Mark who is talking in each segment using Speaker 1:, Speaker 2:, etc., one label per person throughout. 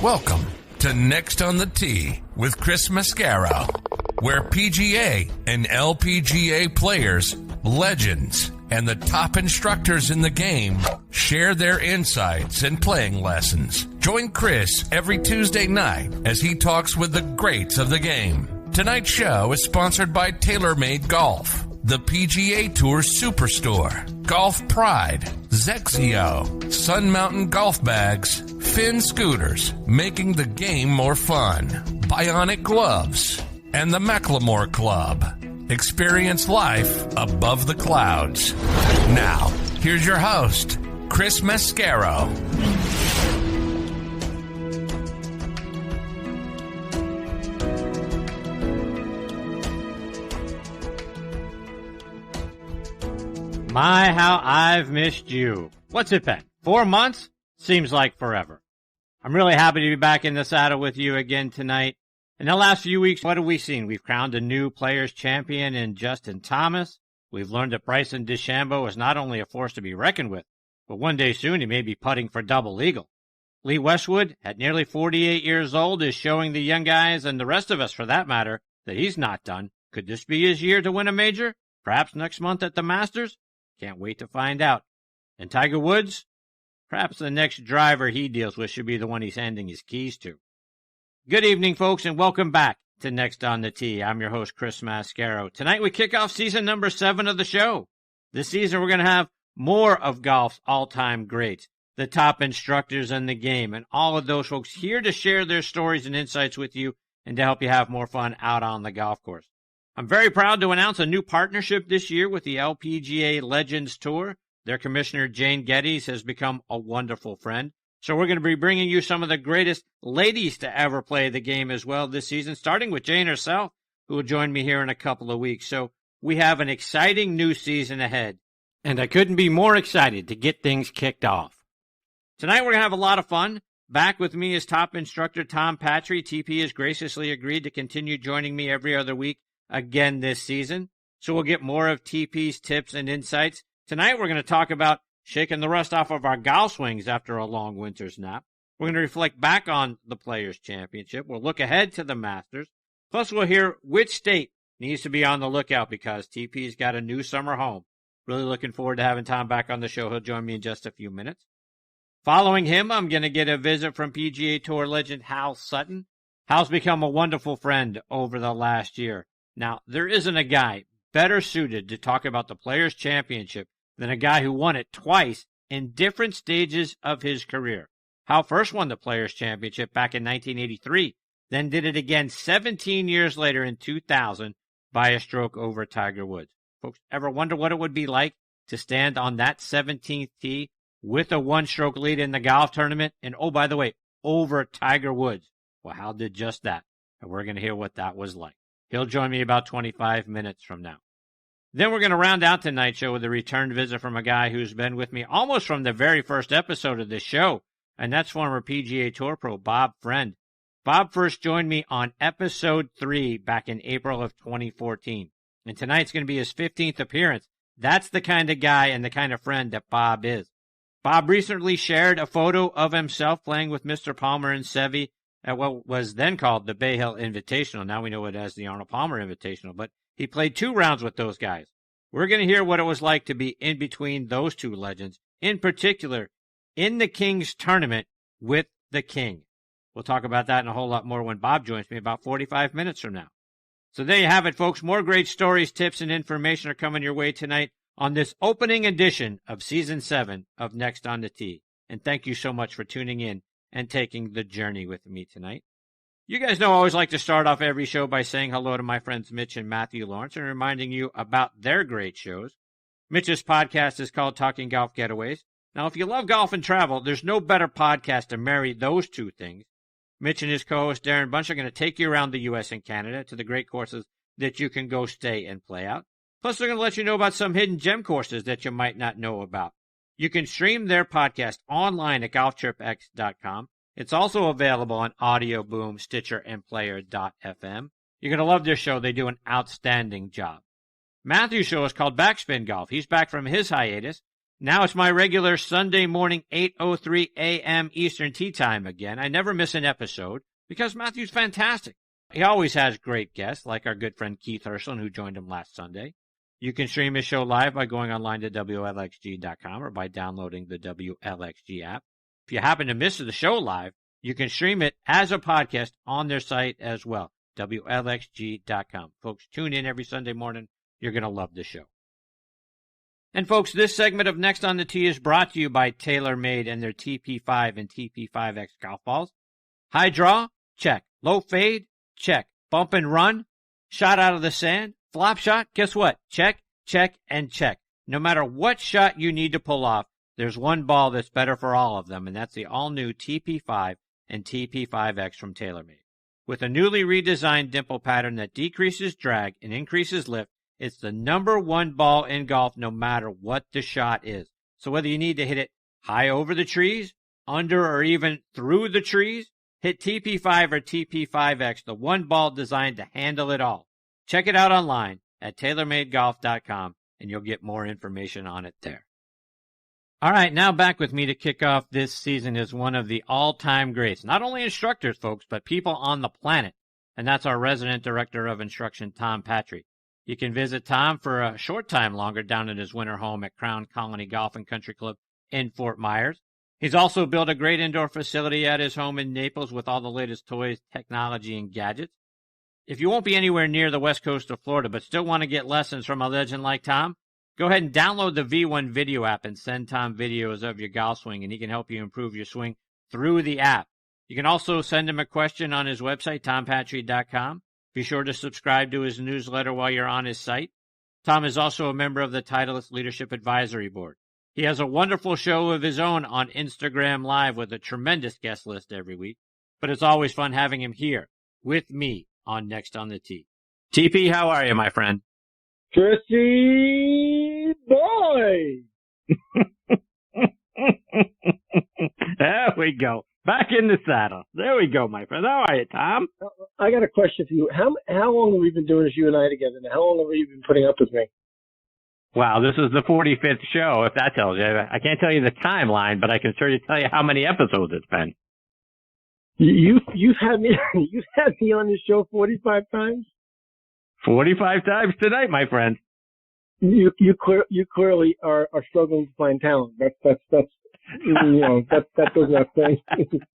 Speaker 1: Welcome to Next on the Tee with Chris Mascaro, where PGA and LPGA players, legends, and the top instructors in the game share their insights and playing lessons. Join Chris every Tuesday night as he talks with the greats of the game. Tonight's show is sponsored by TaylorMade Golf, the PGA Tour Superstore, Golf Pride, Zexio, Sun Mountain Golf Bags, Finn Scooters, making the game more fun, Bionic Gloves, and the Macklemore Club. Experience life above the clouds. Now, here's your host, Chris Mascaro.
Speaker 2: My, how I've missed you. What's it been? 4 months? Seems like forever. I'm really happy to be back in the saddle with you again tonight. In the last few weeks, what have we seen? We've crowned a new Players Champion in Justin Thomas. We've learned that Bryson DeChambeau is not only a force to be reckoned with, but one day soon he may be putting for double eagle. Lee Westwood, at nearly 48 years old, is showing the young guys, and the rest of us for that matter, that he's not done. Could this be his year to win a major? Perhaps next month at the Masters? Can't wait to find out. And Tiger Woods? Perhaps the next driver he deals with should be the one he's handing his keys to. Good evening, folks, and welcome back to Next on the Tee. I'm your host, Chris Mascaro. Tonight we kick off season number 7 of the show. This season we're going to have more of golf's all-time greats, the top instructors in the game, and all of those folks here to share their stories and insights with you and to help you have more fun out on the golf course. I'm very proud to announce a new partnership this year with the LPGA Legends Tour. Their commissioner, Jane Geddes, has become a wonderful friend. So we're going to be bringing you some of the greatest ladies to ever play the game as well this season, starting with Jane herself, who will join me here in a couple of weeks. So we have an exciting new season ahead, and I couldn't be more excited to get things kicked off. Tonight we're going to have a lot of fun. Back with me is top instructor Tom Patri. TP has graciously agreed to continue joining me every other week again this season. So we'll get more of TP's tips and insights. Tonight we're going to talk about shaking the rust off of our golf swings after a long winter's nap. We're going to reflect back on the Players' Championship. We'll look ahead to the Masters. Plus we'll hear which state needs to be on the lookout because TP's got a new summer home. Really looking forward to having Tom back on the show. He'll join me in just a few minutes. Following him, I'm going to get a visit from PGA Tour legend Hal Sutton. Hal's become a wonderful friend over the last year. Now, there isn't a guy better suited to talk about the Players' Championship than a guy who won it twice in different stages of his career. Hal first won the Players' Championship back in 1983, then did it again 17 years later in 2000 by a stroke over Tiger Woods. Folks, ever wonder what it would be like to stand on that 17th tee with a one-stroke lead in the golf tournament? And oh, by the way, over Tiger Woods. Well, Hal did just that, and we're going to hear what that was like. He'll join me about 25 minutes from now. Then we're going to round out tonight's show with a return visit from a guy who's been with me almost from the very first episode of this show, and that's former PGA Tour pro Bob Friend. Bob first joined me on episode 3 back in April of 2014, and tonight's going to be his 15th appearance. That's the kind of guy and the kind of friend that Bob is. Bob recently shared a photo of himself playing with Mr. Palmer and Seve at what was then called the Bay Hill Invitational. Now we know it as the Arnold Palmer Invitational, but he played 2 rounds with those guys. We're going to hear what it was like to be in between those 2 legends, in particular, in the King's tournament with the King. We'll talk about that and a whole lot more when Bob joins me about 45 minutes from now. So there you have it, folks. More great stories, tips, and information are coming your way tonight on this opening edition of Season 7 of Next on the Tee. And thank you so much for tuning in and taking the journey with me tonight. You guys know I always like to start off every show by saying hello to my friends Mitch and Matthew Lawrence and reminding you about their great shows. Mitch's podcast is called Talking Golf Getaways. Now, if you love golf and travel, there's no better podcast to marry those 2 things. Mitch and his co-host Darren Bunch are going to take you around the U.S. and Canada to the great courses that you can go stay and play out. Plus, they're going to let you know about some hidden gem courses that you might not know about. You can stream their podcast online at golftripx.com. It's also available on Audio Boom, Stitcher, and Player.fm. You're going to love their show. They do an outstanding job. Matthew's show is called Backspin Golf. He's back from his hiatus, Now it's my regular Sunday morning 8:03 a.m. Eastern Tea Time again. I never miss an episode because Matthew's fantastic. He always has great guests, like our good friend Keith Hirschland, who joined him last Sunday. You can stream his show live by going online to WLXG.com or by downloading the WLXG app. If you happen to miss the show live, you can stream it as a podcast on their site as well, WLXG.com. Folks, tune in every Sunday morning. You're going to love the show. And folks, this segment of Next on the Tee is brought to you by TaylorMade and their TP5 and TP5X golf balls. High draw? Check. Low fade? Check. Bump and run? Shot out of the sand? Flop shot? Guess what? Check, check, and check. No matter what shot you need to pull off, there's one ball that's better for all of them, and that's the all-new TP5 and TP5X from TaylorMade. With a newly redesigned dimple pattern that decreases drag and increases lift, it's the number one ball in golf no matter what the shot is. So whether you need to hit it high over the trees, under or even through the trees, hit TP5 or TP5X, the one ball designed to handle it all. Check it out online at TaylorMadeGolf.com and you'll get more information on it there. All right, now back with me to kick off this season is one of the all-time greats, not only instructors, folks, but people on the planet, and that's our resident director of instruction, Tom Patri. You can visit Tom for a short time longer down at his winter home at Crown Colony Golf and Country Club in Fort Myers. He's also built a great indoor facility at his home in Naples with all the latest toys, technology, and gadgets. If you won't be anywhere near the west coast of Florida but still want to get lessons from a legend like Tom, go ahead and download the V1 video app and send Tom videos of your golf swing, and he can help you improve your swing through the app. You can also send him a question on his website, tompatri.com. Be sure to subscribe to his newsletter while you're on his site. Tom is also a member of the Titleist Leadership Advisory Board. He has a wonderful show of his own on Instagram Live with a tremendous guest list every week, but it's always fun having him here with me on Next on the Tee. TP, how are you, my friend?
Speaker 3: Chrissy boy!
Speaker 2: There we go. Back in the saddle. There we go, my friend. How are you, Tom?
Speaker 3: I got a question for you. How long have we been doing this, you and I together? Now, how long have you been putting up with me?
Speaker 2: Wow, this is the 45th show, if that tells you. I can't tell you the timeline, but I can certainly tell you how many episodes it's been.
Speaker 3: You've had me on this show 45 times?
Speaker 2: 45 times tonight, my friend.
Speaker 3: You clearly are struggling to find talent. That's that goes without saying.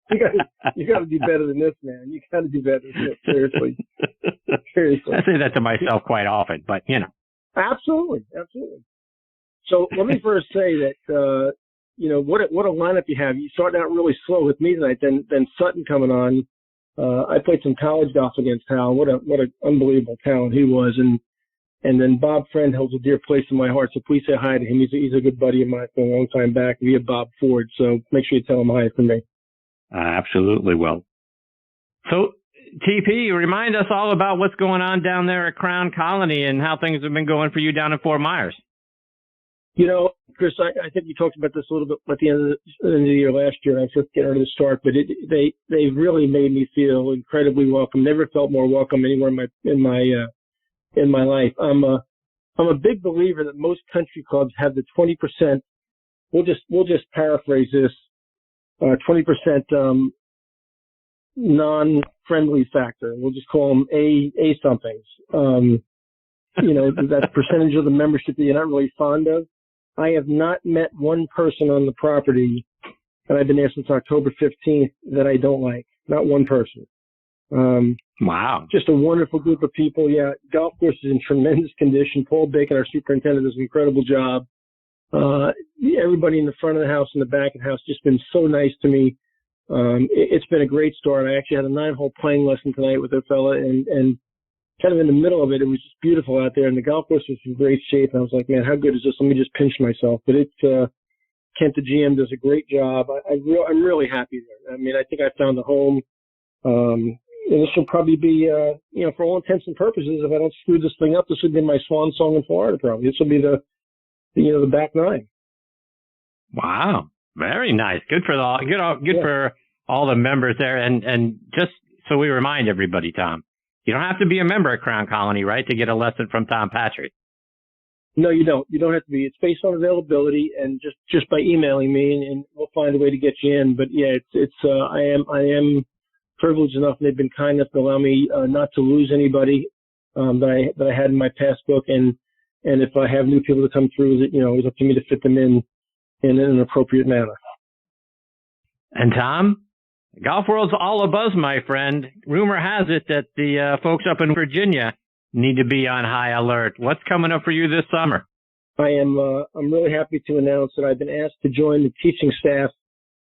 Speaker 3: You got to do better than this, man. You got to do better than this. Seriously.
Speaker 2: I say that to myself quite often, but you know.
Speaker 3: Absolutely. So let me first say that what a lineup you have. You started out really slow with me tonight, then Sutton coming on. I played some college golf against Hal. What an unbelievable talent he was, and then Bob Friend holds a dear place in my heart. So please say hi to him. He's a good buddy of mine from a long time back via Bob Ford. So make sure you tell him hi from me.
Speaker 2: Absolutely will. So TP, remind us all about what's going on down there at Crown Colony and how things have been going for you down in Fort Myers.
Speaker 3: Chris, I think you talked about this a little bit at the end of the year last year. I just get ready to start, but they really made me feel incredibly welcome. Never felt more welcome anywhere in my life. I'm a big believer that most country clubs have the 20%. We'll just paraphrase this. 20% non-friendly factor. We'll just call them A somethings. That percentage of the membership that you're not really fond of. I have not met one person on the property, and I've been there since October 15th, that I don't like. Not one person.
Speaker 2: Wow.
Speaker 3: Just a wonderful group of people. Yeah, golf course is in tremendous condition. Paul Bacon, our superintendent, does an incredible job. Everybody in the front of the house and the back of the house just been so nice to me. It's been a great start. I actually had a 9-hole playing lesson tonight with a fella, and kind of in the middle of it, it was just beautiful out there, and the golf course was in great shape. And I was like, man, how good is this? Let me just pinch myself. But Kent, the GM, does a great job. I'm really happy there. I mean, I think I found a home. And this will probably be, for all intents and purposes, if I don't screw this thing up, this would be my swan song in Florida. Probably this will be the back nine.
Speaker 2: Wow, very nice. Good for for all the members there. And just so we remind everybody, Tom, you don't have to be a member at Crown Colony, right, to get a lesson from Tom Patri.
Speaker 3: No, you don't. You don't have to be. It's based on availability and just by emailing me, and we'll find a way to get you in. But yeah, I am privileged enough, and they've been kind enough to allow me not to lose anybody that I had in my passbook, and if I have new people to come through, that it's up to me to fit them in an appropriate manner.
Speaker 2: And Tom, the golf world's all abuzz, my friend. Rumor has it that the folks up in Virginia need to be on high alert. What's coming up for you this summer?
Speaker 3: I'm really happy to announce that I've been asked to join the teaching staff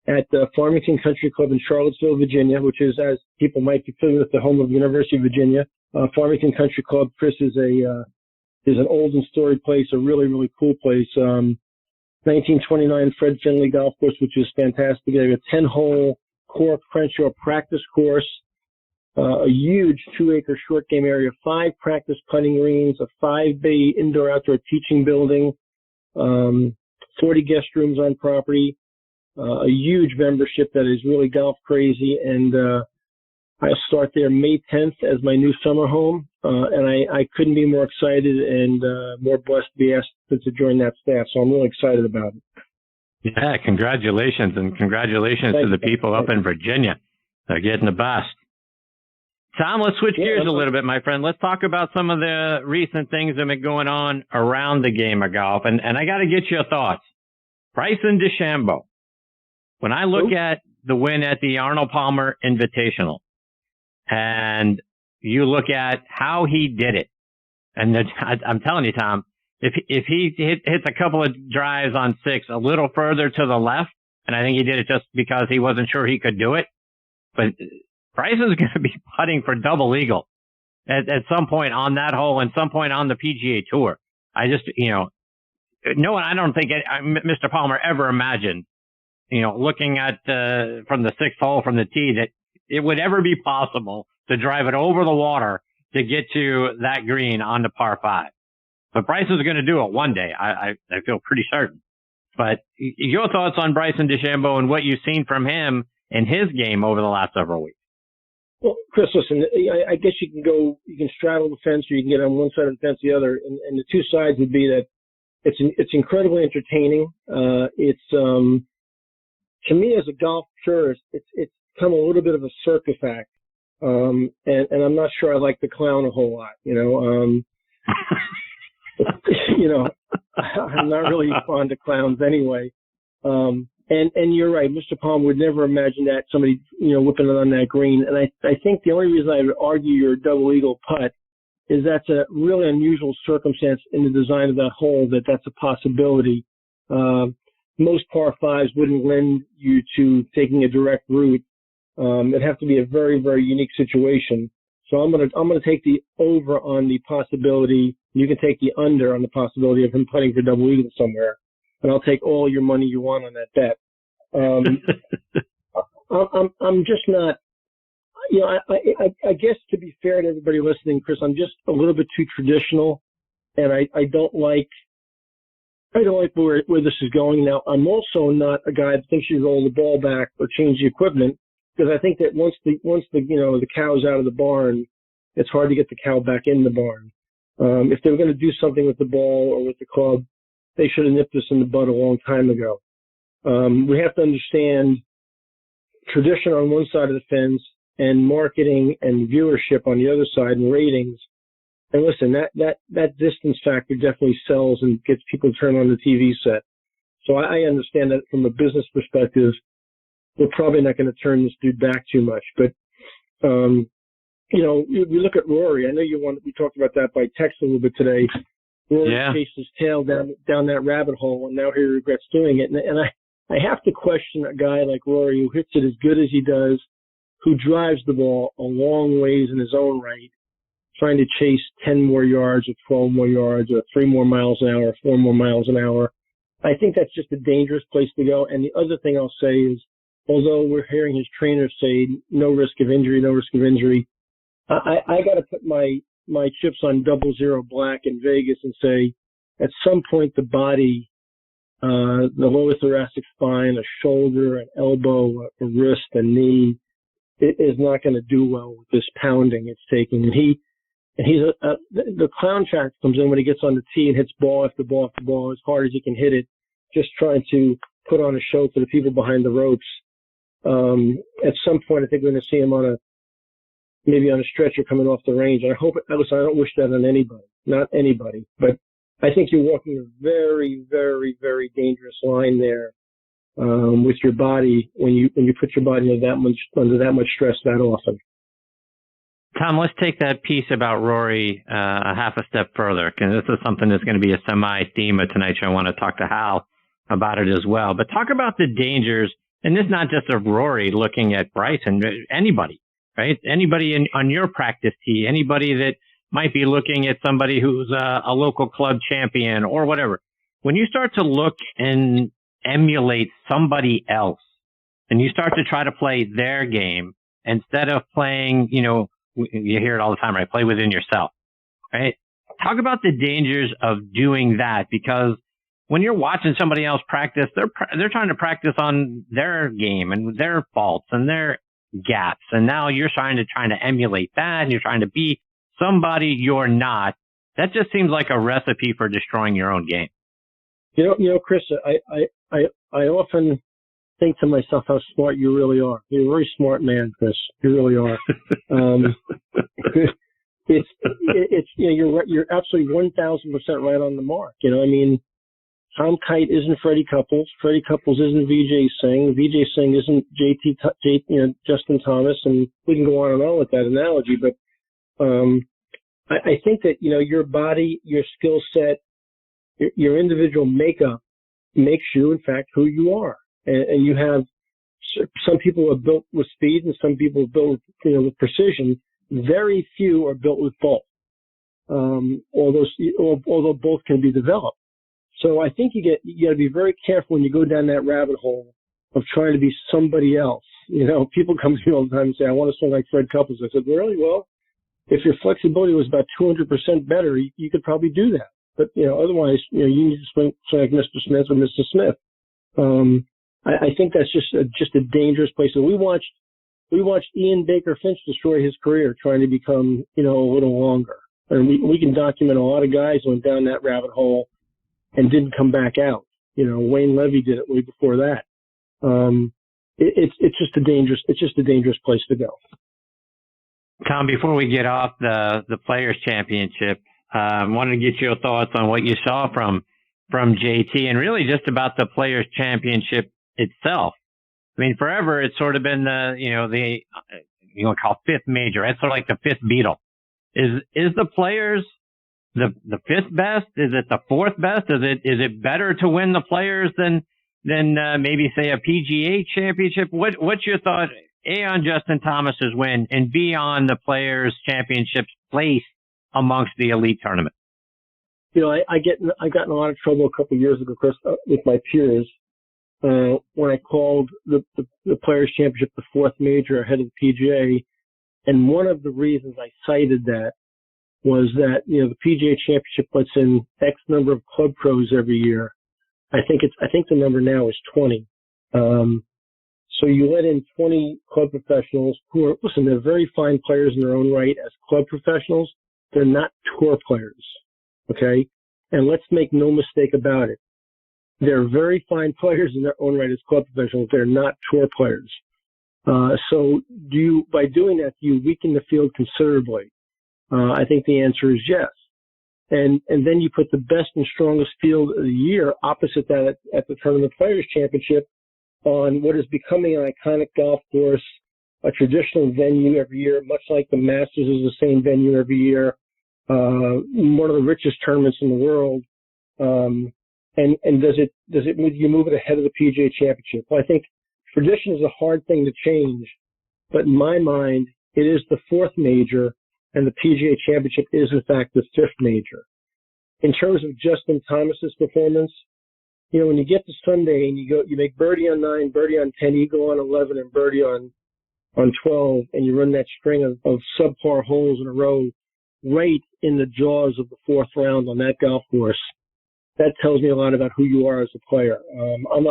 Speaker 3: at the Farmington Country Club in Charlottesville, Virginia, which is, as people might be familiar with, the home of the University of Virginia. Farmington Country Club, Chris, is an old and storied place, a really, really cool place. 1929 Fred Finley Golf Course, which is fantastic. They have a 10-hole core Crenshaw practice course, a huge 2-acre short game area, 5 practice putting greens, a 5-bay indoor-outdoor teaching building, 40 guest rooms on property, a huge membership that is really golf crazy, and I'll start there May 10th as my new summer home, and I couldn't be more excited and more blessed to be asked to join that staff, so I'm really excited about it.
Speaker 2: Yeah, congratulations, and congratulations to the people up in Virginia. They're getting the best. Tom, let's switch gears a little bit, my friend. Let's talk about some of the recent things that have been going on around the game of golf, and I got to get your thoughts. Bryson DeChambeau. When I look at the win at the Arnold Palmer Invitational, and you look at how he did it, and I'm telling you, Tom, if he hits a couple of drives on 6 a little further to the left, and I think he did it just because he wasn't sure he could do it, but Bryson's going to be putting for double eagle at some point on that hole and some point on the PGA Tour. I just, no one, I don't think Mr. Palmer ever imagined, looking at from the 6th hole from the tee, that it would ever be possible to drive it over the water to get to that green on the par 5. But Bryson's going to do it one day. I feel pretty certain. But your thoughts on Bryson DeChambeau and what you've seen from him in his game over the last several weeks?
Speaker 3: Well, Chris, listen, I guess you can straddle the fence, or you can get on one side of the fence, the other, and the two sides would be that it's incredibly entertaining. To me, as a golf purist, it's become a little bit of a circus act, and I'm not sure I like the clown a whole lot. I'm not really fond of clowns anyway. And you're right, Mr. Palmer would never imagine that somebody, whipping it on that green. And I think the only reason I would argue your double eagle putt is that's a really unusual circumstance in the design of that hole, that's a possibility. Most par 5s wouldn't lend you to taking a direct route. It'd have to be a very, very unique situation. So I'm gonna take the over on the possibility. You can take the under on the possibility of him putting for double eagle somewhere, and I'll take all your money you want on that bet. I'm just not. I guess, to be fair to everybody listening, Chris, I'm just a little bit too traditional, and I don't like where this is going. Now, I'm also not a guy that thinks you roll the ball back or change the equipment, because I think that once the cow's out of the barn, it's hard to get the cow back in the barn. If they were going to do something with the ball or with the club, they should have nipped this in the bud a long time ago. We have to understand tradition on one side of the fence and marketing and viewership on the other side, and ratings. And listen, that distance factor definitely sells and gets people turned on the TV set. So I understand that from a business perspective, we're probably not going to turn this dude back too much. But, we look at Rory. I know we talked about that by text a little bit today. Rory chased his tail down that rabbit hole, and now he regrets doing it. And I have to question a guy like Rory, who hits it as good as he does, who drives the ball a long ways in his own right, trying to chase 10 more yards or 12 more yards or 3 more miles an hour, 4 more miles an hour. I think that's just a dangerous place to go. And the other thing I'll say is, although we're hearing his trainers say no risk of injury, I got to put my chips on 00 black in Vegas and say, at some point the body, the lower thoracic spine, a shoulder, an elbow, a wrist, a knee, it is not going to do well with this pounding it's taking. And And the clown factor comes in when he gets on the tee and hits ball after ball after ball as hard as he can hit it, just trying to put on a show for the people behind the ropes. At some point, I think we're going to see him maybe on a stretcher coming off the range. And I don't wish that on anybody, not anybody, but I think you're walking a very, very, very dangerous line there, with your body when you put your body under that much stress that often.
Speaker 2: Tom, let's take that piece about Rory a half a step further, because this is something that's going to be a semi-theme of tonight's show. I want to talk to Hal about it as well. But talk about the dangers, and this is not just of Rory looking at Bryson, anybody, right? Anybody on your practice tee, anybody that might be looking at somebody who's a local club champion or whatever. When you start to look and emulate somebody else, and you start to try to play their game instead of playing, you hear it all the time, right? Play within yourself, right? Talk about the dangers of doing that, because when you're watching somebody else practice, they're trying to practice on their game and their faults and their gaps. And now you're trying to emulate that, and you're trying to be somebody you're not. That just seems like a recipe for destroying your own game.
Speaker 3: Chris, I often think to myself how smart you really are. You're a very smart man, Chris. You really are. You're absolutely 1,000% right on the mark. Tom Kite isn't Freddie Couples. Freddie Couples isn't Vijay Singh. Vijay Singh isn't Justin Thomas, and we can go on and on with that analogy. But I think that your body, your skill set, your individual makeup makes you, in fact, who you are. And you have some people are built with speed, and some people are built with precision. Very few are built with both. Although both can be developed. So I think you got to be very careful when you go down that rabbit hole of trying to be somebody else. People come to me all the time and say, "I want to swing like Fred Couples." I said, "Really? Well, if your flexibility was about 200% better, you could probably do that. But otherwise, you need to swing like Mr. Smith or Mr. Smith." I think that's just a dangerous place. So we watched Ian Baker Finch destroy his career trying to become a little longer, and we can document a lot of guys who went down that rabbit hole and didn't come back out. Wayne Levy did it way before that. It's just a dangerous place to go.
Speaker 2: Tom, before we get off the Players Championship, I wanted to get your thoughts on what you saw from JT, and really just about the Players Championship itself. I mean, forever it's sort of been called fifth major. It's sort of like the fifth Beatle. Is the Players the fifth best? Is it the fourth best? Is it better to win the Players than maybe say a PGA Championship? What's your thought? A, on Justin Thomas's win, and B, on the Players Championship's place amongst the elite tournament.
Speaker 3: I got in a lot of trouble a couple of years ago, Chris, with my peers when I called the Players Championship the fourth major ahead of the PGA, and one of the reasons I cited that was that the PGA Championship lets in X number of club pros every year. I think the number now is 20. So you let in 20 club professionals who they're very fine players in their own right as club professionals. They're not tour players, okay? And let's make no mistake about it. They're very fine players in their own right as club professionals. They're not tour players. So by doing that, do you weaken the field considerably? I think the answer is yes. And then you put the best and strongest field of the year opposite that at the Tournament Players Championship on what is becoming an iconic golf course, a traditional venue every year, much like the Masters is the same venue every year, one of the richest tournaments in the world. And you move it ahead of the PGA Championship? Well, I think tradition is a hard thing to change, but in my mind, it is the fourth major, and the PGA Championship is in fact the fifth major. In terms of Justin Thomas's performance, when you get to Sunday and you make birdie on 9, birdie on 10, you go on 11 and birdie on 12, and you run that string of subpar holes in a row right in the jaws of the fourth round on that golf course. That tells me a lot about who you are as a player. As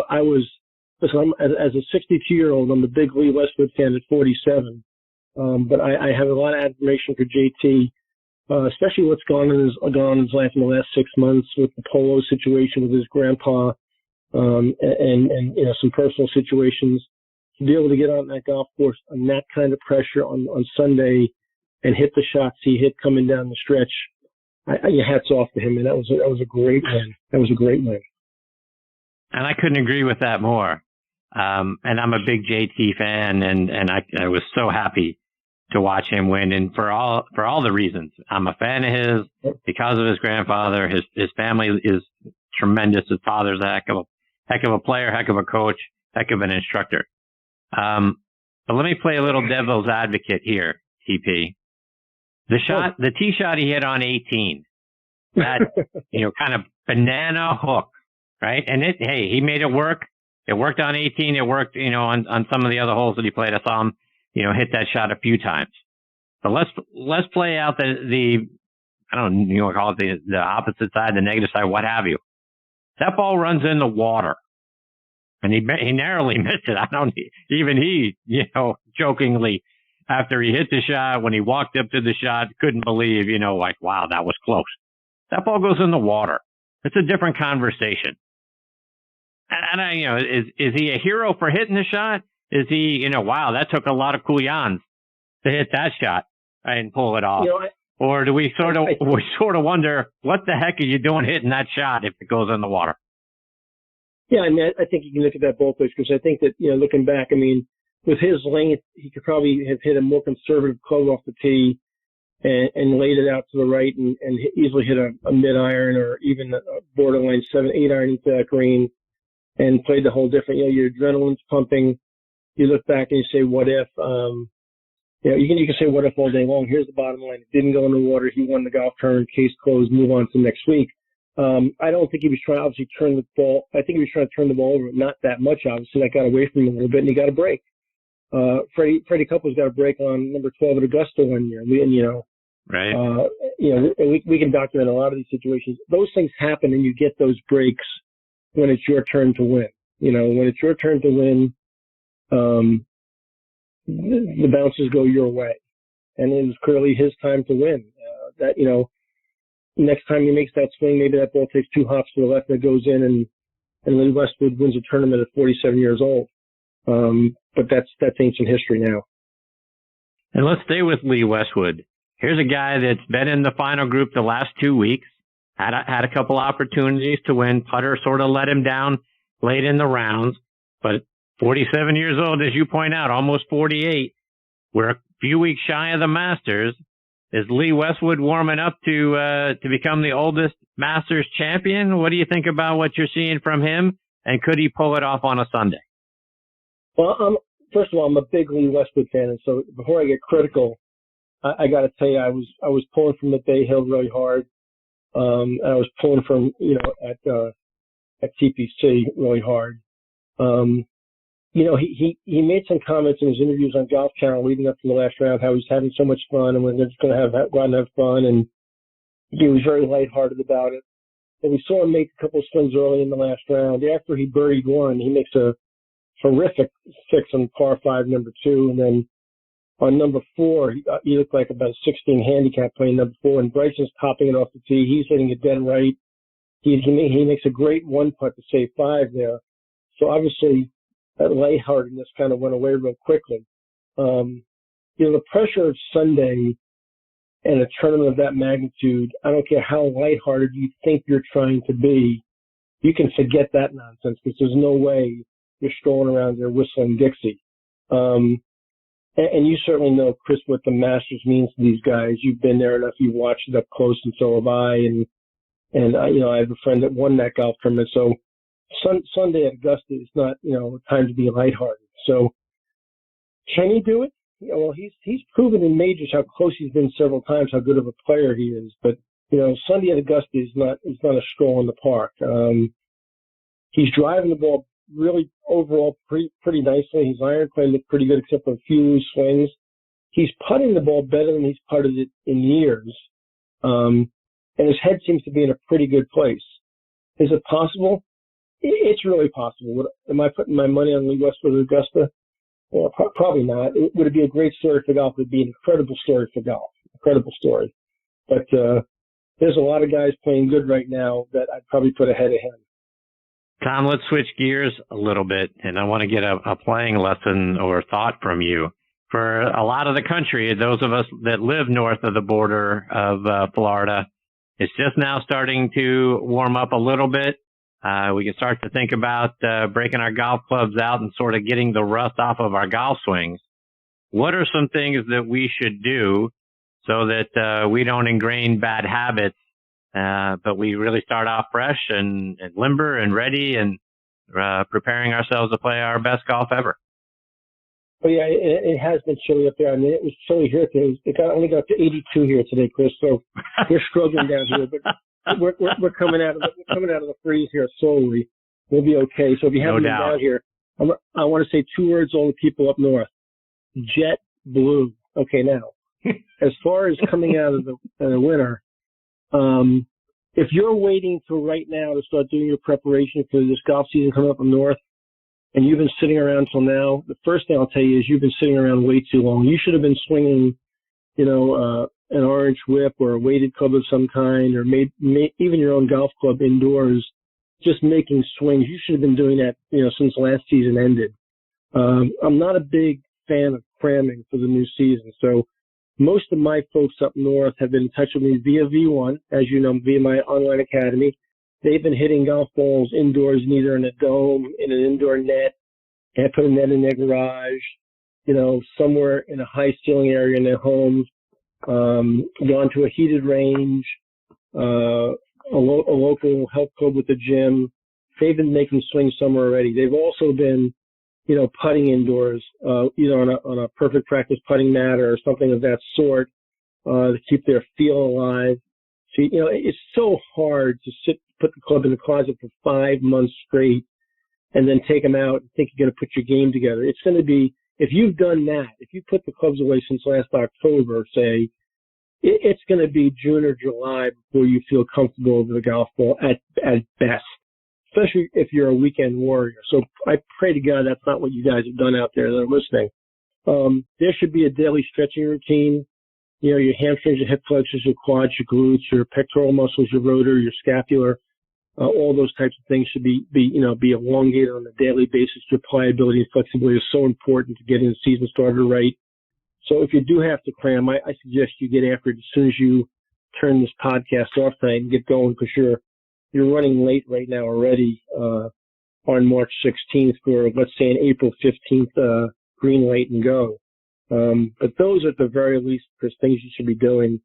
Speaker 3: a 62-year-old, I'm a big Lee Westwood fan at 47. But I have a lot of admiration for JT. especially what's gone on in his life in the last 6 months with the polo situation with his grandpa, and some personal situations. To be able to get on that golf course on that kind of pressure on Sunday and hit the shots he hit coming down the stretch, hats off to him, and that was a great win. That was a great win.
Speaker 2: And I couldn't agree with that more. And I'm a big JT fan, and I was so happy to watch him win, and for all the reasons. I'm a fan of his because of his grandfather. His family is tremendous. His father's a heck of a player, heck of a coach, heck of an instructor. But let me play a little devil's advocate here, TP. The tee shot he hit on 18, that kind of banana hook, right? And he made it work. It worked on 18. It worked, on some of the other holes that he played. I saw him, hit that shot a few times. But let's play out the I don't know, call it the opposite side, the negative side, what have you. That ball runs in the water, and he narrowly missed it. He jokingly, after he hit the shot, when he walked up to the shot, couldn't believe, wow, that was close. That ball goes in the water. It's a different conversation. And is he a hero for hitting the shot? Is he, wow, that took a lot of couillons to hit that shot and pull it off? Or do we sort of wonder, what the heck are you doing hitting that shot if it goes in the water?
Speaker 3: Yeah, I think you can look at that both ways, because I think that, looking back, with his length, he could probably have hit a more conservative club off the tee and laid it out to the right and easily hit a mid-iron or even a borderline 7-8 iron into that green and played the whole different. Your adrenaline's pumping. You look back and you say, what if? You can say what if all day long. Here's the bottom line. It didn't go in the water. He won the golf tournament. Case closed. Move on to next week. I don't think he was trying to obviously turn the ball. I think he was trying to turn the ball over, not that much, obviously. That got away from him a little bit, and he got a break. Freddie Couples got a break on number 12 at Augusta one year.
Speaker 2: Right.
Speaker 3: We can document a lot of these situations. Those things happen, and you get those breaks when it's your turn to win. When it's your turn to win, the bounces go your way, and it was clearly his time to win. Next time he makes that swing, maybe that ball takes 2 hops to the left and it goes in, and Lee Westwood wins a tournament at 47 years old. But that's ancient history now.
Speaker 2: And let's stay with Lee Westwood. Here's a guy that's been in the final group the last 2 weeks, had a couple opportunities to win. Putter sort of let him down late in the rounds, but 47 years old, as you point out, almost 48. We're a few weeks shy of the Masters. Is Lee Westwood warming up to become the oldest Masters champion? What do you think about what you're seeing from him, and could he pull it off on a Sunday?
Speaker 3: Well, first of all, I'm a big Lee Westwood fan, and so before I get critical, I got to tell you, I was pulling from the Bay Hill really hard. And I was pulling from at TPC really hard. He made some comments in his interviews on Golf Channel leading up to the last round, how he's having so much fun and we're just going to go out and have fun. And he was very lighthearted about it. And we saw him make a couple of swings early in the last round. After he birdied one, he makes a horrific 6 on par 5, number 2. And then on number 4, he looked like about a 16 handicap playing number 4. And Bryson's topping it off the tee. He's hitting it dead right. He makes a great one putt to save 5 there. So obviously, that lightheartedness kind of went away real quickly. The pressure of Sunday and a tournament of that magnitude, I don't care how lighthearted you think you're trying to be, you can forget that nonsense, because there's no way you're strolling around there whistling Dixie. And you certainly know, Chris, what the Masters means to these guys. You've been there enough. You've watched it up close, and so have I. And I have a friend that won that golf tournament. So Sunday at Augusta is not, time to be lighthearted. So can he do it? Well, he's proven in majors how close he's been several times, how good of a player he is. But Sunday at Augusta is not a stroll in the park. He's driving the ball really overall pretty nicely. His iron play looked pretty good, except for a few loose swings. He's putting the ball better than he's putted it in years. And his head seems to be in a pretty good place. Is it possible? It's really possible. Am I putting my money on Lee Westwood at Augusta? Well, probably not. Would it be a great story for golf? It would be an incredible story for golf. Incredible story. But there's a lot of guys playing good right now that I'd probably put ahead of him.
Speaker 2: Tom, let's switch gears a little bit, and I want to get a playing lesson or thought from you. For a lot of the country, those of us that live north of the border of Florida, it's just now starting to warm up a little bit. We can start to think about breaking our golf clubs out and sort of getting the rust off of our golf swings. What are some things that we should do so that we don't ingrain bad habits, but we really start off fresh and limber and ready and preparing ourselves to play our best golf ever?
Speaker 3: Well, yeah, it has been chilly up there. I mean, it was chilly here today. It only got to 82 here today, Chris. So we're struggling down here, but we're coming out of the freeze here slowly. We'll be okay. So if you haven't been down here, I want to say 2 words to all the people up north: jet blue. Okay, now as far as coming out of the winter, if you're waiting till right now to start doing your preparation for this golf season coming up north, and you've been sitting around till now, the first thing I'll tell you is you've been sitting around way too long. You should have been swinging, an orange whip or a weighted club of some kind, or even your own golf club indoors, just making swings. You should have been doing that, since last season ended. I'm not a big fan of cramming for the new season, so most of my folks up north have been in touch with me via V1, as you know, via my online academy. They've been hitting golf balls indoors, either in a dome, in an indoor net, and put a net in their garage, somewhere in a high ceiling area in their homes, gone to a heated range, a local health club with a gym. They've been making swings somewhere already. They've also been, putting indoors, either on a perfect practice putting mat or something of that sort, to keep their feel alive. So, it's so hard to put the club in the closet for 5 months straight and then take them out and think you're going to put your game together. It's going to be, if you've done that, if you put the clubs away since last October, say, it's going to be June or July before you feel comfortable with the golf ball at best, especially if you're a weekend warrior. So I pray to God that's not what you guys have done out there that are listening. There should be a daily stretching routine. Your hamstrings, your hip flexors, your quads, your glutes, your pectoral muscles, your rotor, your scapular, all those types of things should be elongated on a daily basis. Your pliability and flexibility is so important to getting the season started right. So if you do have to cram, I suggest you get after it as soon as you turn this podcast off tonight and get going, because you're running late right now already on March 16th for, let's say, an April 15th green light and go. But those are at the very least Chris, things you should be doing.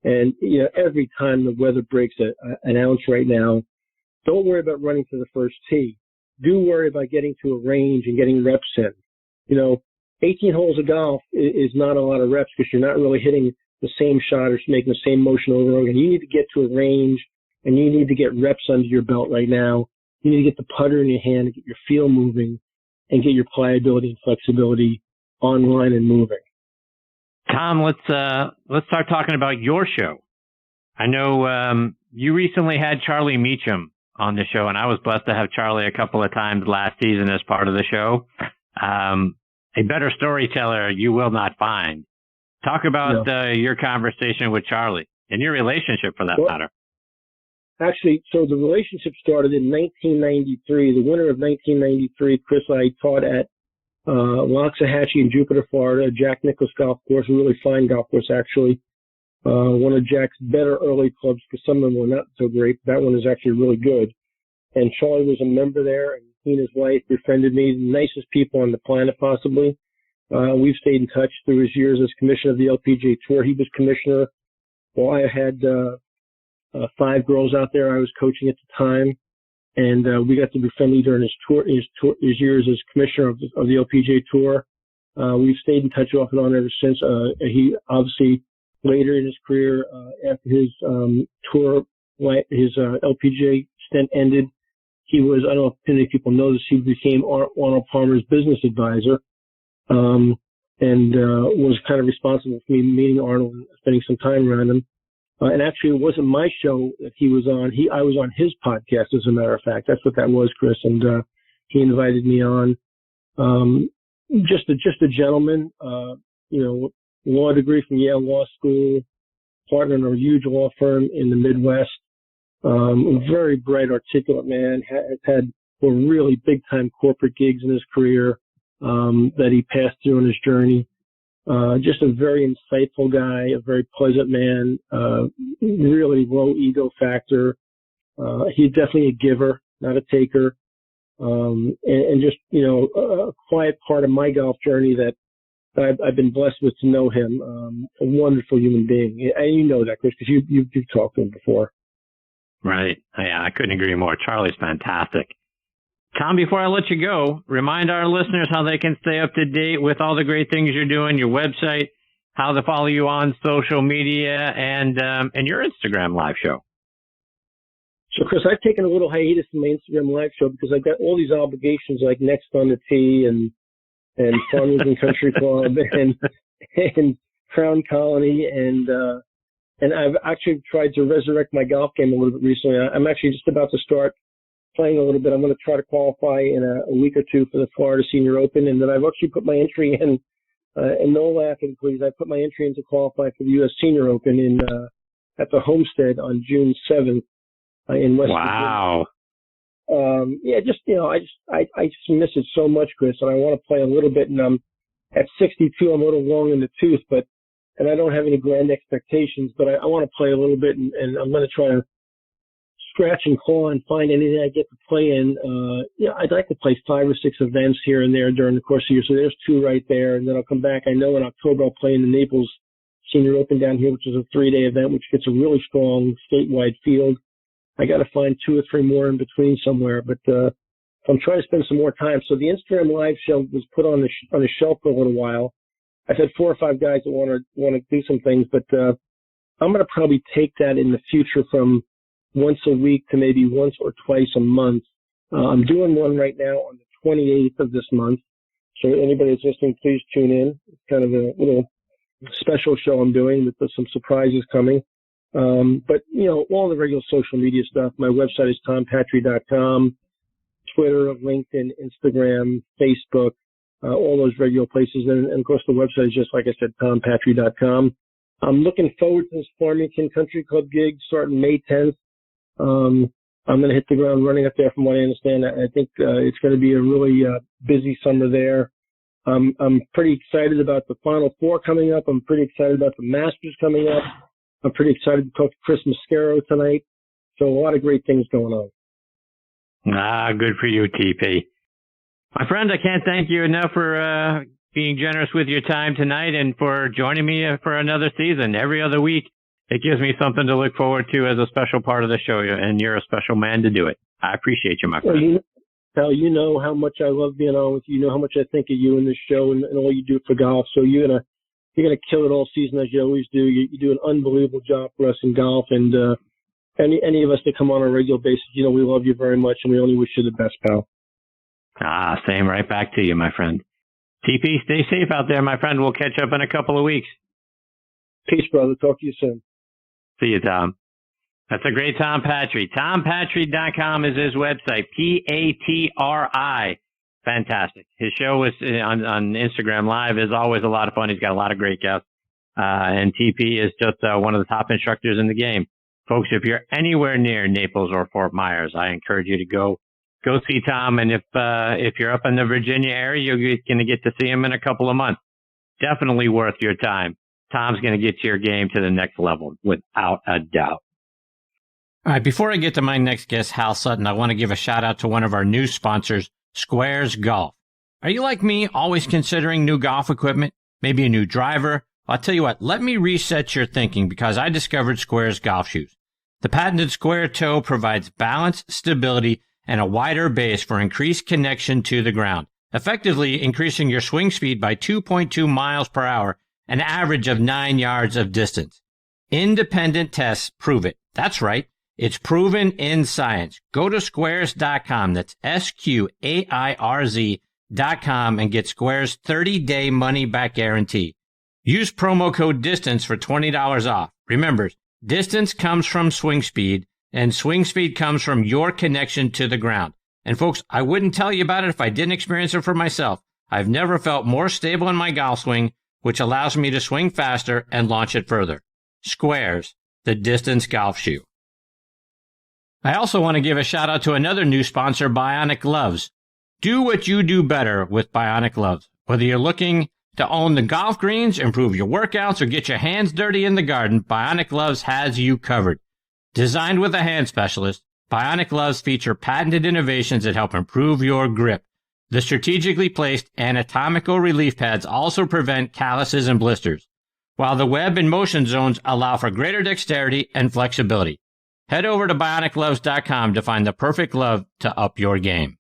Speaker 3: And, every time the weather breaks an ounce right now, don't worry about running to the first tee. Do worry about getting to a range and getting reps in. 18 holes of golf is not a lot of reps because you're not really hitting the same shot or making the same motion over and over again. You need to get to a range and you need to get reps under your belt right now. You need to get the putter in your hand and get your feel moving and get your pliability and flexibility online and moving.
Speaker 2: Tom, let's start talking about your show. I know you recently had Charlie Meacham on the show, and I was blessed to have Charlie a couple of times last season as part of the show. A better storyteller you will not find. Talk about your conversation with Charlie and your relationship, for that matter.
Speaker 3: Actually, so the relationship started in 1993. The winter of 1993, Chris, I taught at Loxahatchee in Jupiter, Florida, Jack Nicklaus Golf Course, a really fine golf course, actually. One of Jack's better early clubs, because some of them were not so great. That one is actually really good. And Charlie was a member there, and he and his wife befriended me, the nicest people on the planet, possibly. We've stayed in touch through his years as commissioner of the LPGA Tour. He was commissioner. Well, I had 5 girls out there I was coaching at the time, and we got to be friendly during his years as commissioner of the LPGA Tour. We've stayed in touch off and on ever since. He obviously later in his career, after his tour, his LPGA stint ended, he was, I don't know if many people know this, he became Arnold Palmer's business advisor, and was kind of responsible for me meeting Arnold and spending some time around him. And actually, it wasn't my show that he was on. I was on his podcast, as a matter of fact. That's what that was, Chris. And he invited me on. Just a gentleman. Law degree from Yale Law School. partner in a huge law firm in the Midwest. A very bright, articulate man. Has had really big-time corporate gigs in his career that he passed through in his journey. Just a very insightful guy, a very pleasant man, really low ego factor. He's definitely a giver, not a taker. And just, a quiet part of my golf journey that I've been blessed with to know him. A wonderful human being. And you know that, Chris, because you've talked to him before.
Speaker 2: Right. Yeah, I couldn't agree more. Charlie's fantastic. Tom, before I let you go, remind our listeners how they can stay up to date with all the great things you're doing, your website, how to follow you on social media, and your Instagram live show.
Speaker 3: So, Chris, I've taken a little hiatus in my Instagram live show because I've got all these obligations like Next on the Tee and Farmers and Country Club and Crown Colony and I've actually tried to resurrect my golf game a little bit recently. I'm actually just about to start playing a little bit. I'm going to try to qualify in a week or two for the Florida Senior Open, and then I've actually put my entry in, and no laughing, please, I put my entry in to qualify for the U.S. Senior Open at the Homestead on June 7th in West
Speaker 2: Wow.
Speaker 3: Virginia. I just miss it so much, Chris, and I want to play a little bit, and I'm at 62, I'm a little long in the tooth, and I don't have any grand expectations, but I want to play a little bit, and I'm going to try to scratch and claw and find anything I get to play in. I'd like to play 5 or 6 events here and there during the course of the year. So there's 2 right there. And then I'll come back. I know in October I'll play in the Naples Senior Open down here, which is a 3-day event, which gets a really strong statewide field. I got to find 2 or 3 more in between somewhere, but I'm trying to spend some more time. So the Instagram live show was put on the shelf for a little while. I've had 4 or 5 guys that want to do some things, but I'm going to probably take that in the future from once a week to maybe once or twice a month. I'm doing one right now on the 28th of this month. So anybody that's listening, please tune in. It's kind of a little special show I'm doing with some surprises coming. But, all the regular social media stuff. My website is tompatri.com, Twitter, LinkedIn, Instagram, Facebook, all those regular places. And of course, the website is just, like I said, tompatri.com. I'm looking forward to this Farmington Country Club gig starting May 10th. I'm going to hit the ground running up there from what I understand. I think it's going to be a really busy summer there. I'm pretty excited about the Final Four coming up. I'm pretty excited about the Masters coming up. I'm pretty excited to talk to Chris Mascaro tonight. So a lot of great things going on.
Speaker 2: Good for you, TP. My friend, I can't thank you enough for being generous with your time tonight and for joining me for another season. Every other week, it gives me something to look forward to as a special part of the show, and you're a special man to do it. I appreciate you, my friend.
Speaker 3: Hal, you know how much I love being on with you. You know how much I think of you in this show and all you do for golf. So you're gonna kill it all season as you always do. You do an unbelievable job for us in golf, and any of us that come on a regular basis, we love you very much, and we only wish you the best, pal.
Speaker 2: Same right back to you, my friend. TP, stay safe out there, my friend. We'll catch up in a couple of weeks.
Speaker 3: Peace, brother. Talk to you soon.
Speaker 2: See you, Tom. That's a great Tom Patri. TomPatri.com is his website. Patri. Fantastic. His show is on Instagram Live is always a lot of fun. He's got a lot of great guests. And TP is just one of the top instructors in the game. Folks, if you're anywhere near Naples or Fort Myers, I encourage you to go see Tom. And if you're up in the Virginia area, you're going to get to see him in a couple of months. Definitely worth your time. Tom's going to get your game to the next level, without a doubt. All right, before I get to my next guest, Hal Sutton, I want to give a shout out to one of our new sponsors, Squares Golf. Are you like me, always considering new golf equipment? Maybe a new driver? Well, I'll tell you what, let me reset your thinking because I discovered Squares golf shoes. The patented square toe provides balance, stability, and a wider base for increased connection to the ground, effectively increasing your swing speed by 2.2 miles per hour, an average of 9 yards of distance. Independent tests prove it. That's right. It's proven in science. Go to squares.com. That's SQAIRZ.com and get Squares 30-day money-back guarantee. Use promo code DISTANCE for $20 off. Remember, distance comes from swing speed, and swing speed comes from your connection to the ground. And folks, I wouldn't tell you about it if I didn't experience it for myself. I've never felt more stable in my golf swing, which allows me to swing faster and launch it further. Squares, the distance golf shoe. I also want to give a shout out to another new sponsor, Bionic Gloves. Do what you do better with Bionic Gloves. Whether you're looking to own the golf greens, improve your workouts, or get your hands dirty in the garden, Bionic Gloves has you covered. Designed with a hand specialist, Bionic Gloves feature patented innovations that help improve your grip. The strategically placed anatomical relief pads also prevent calluses and blisters, while the web and motion zones allow for greater dexterity and flexibility. Head over to BionicGloves.com to find the perfect glove to up your game.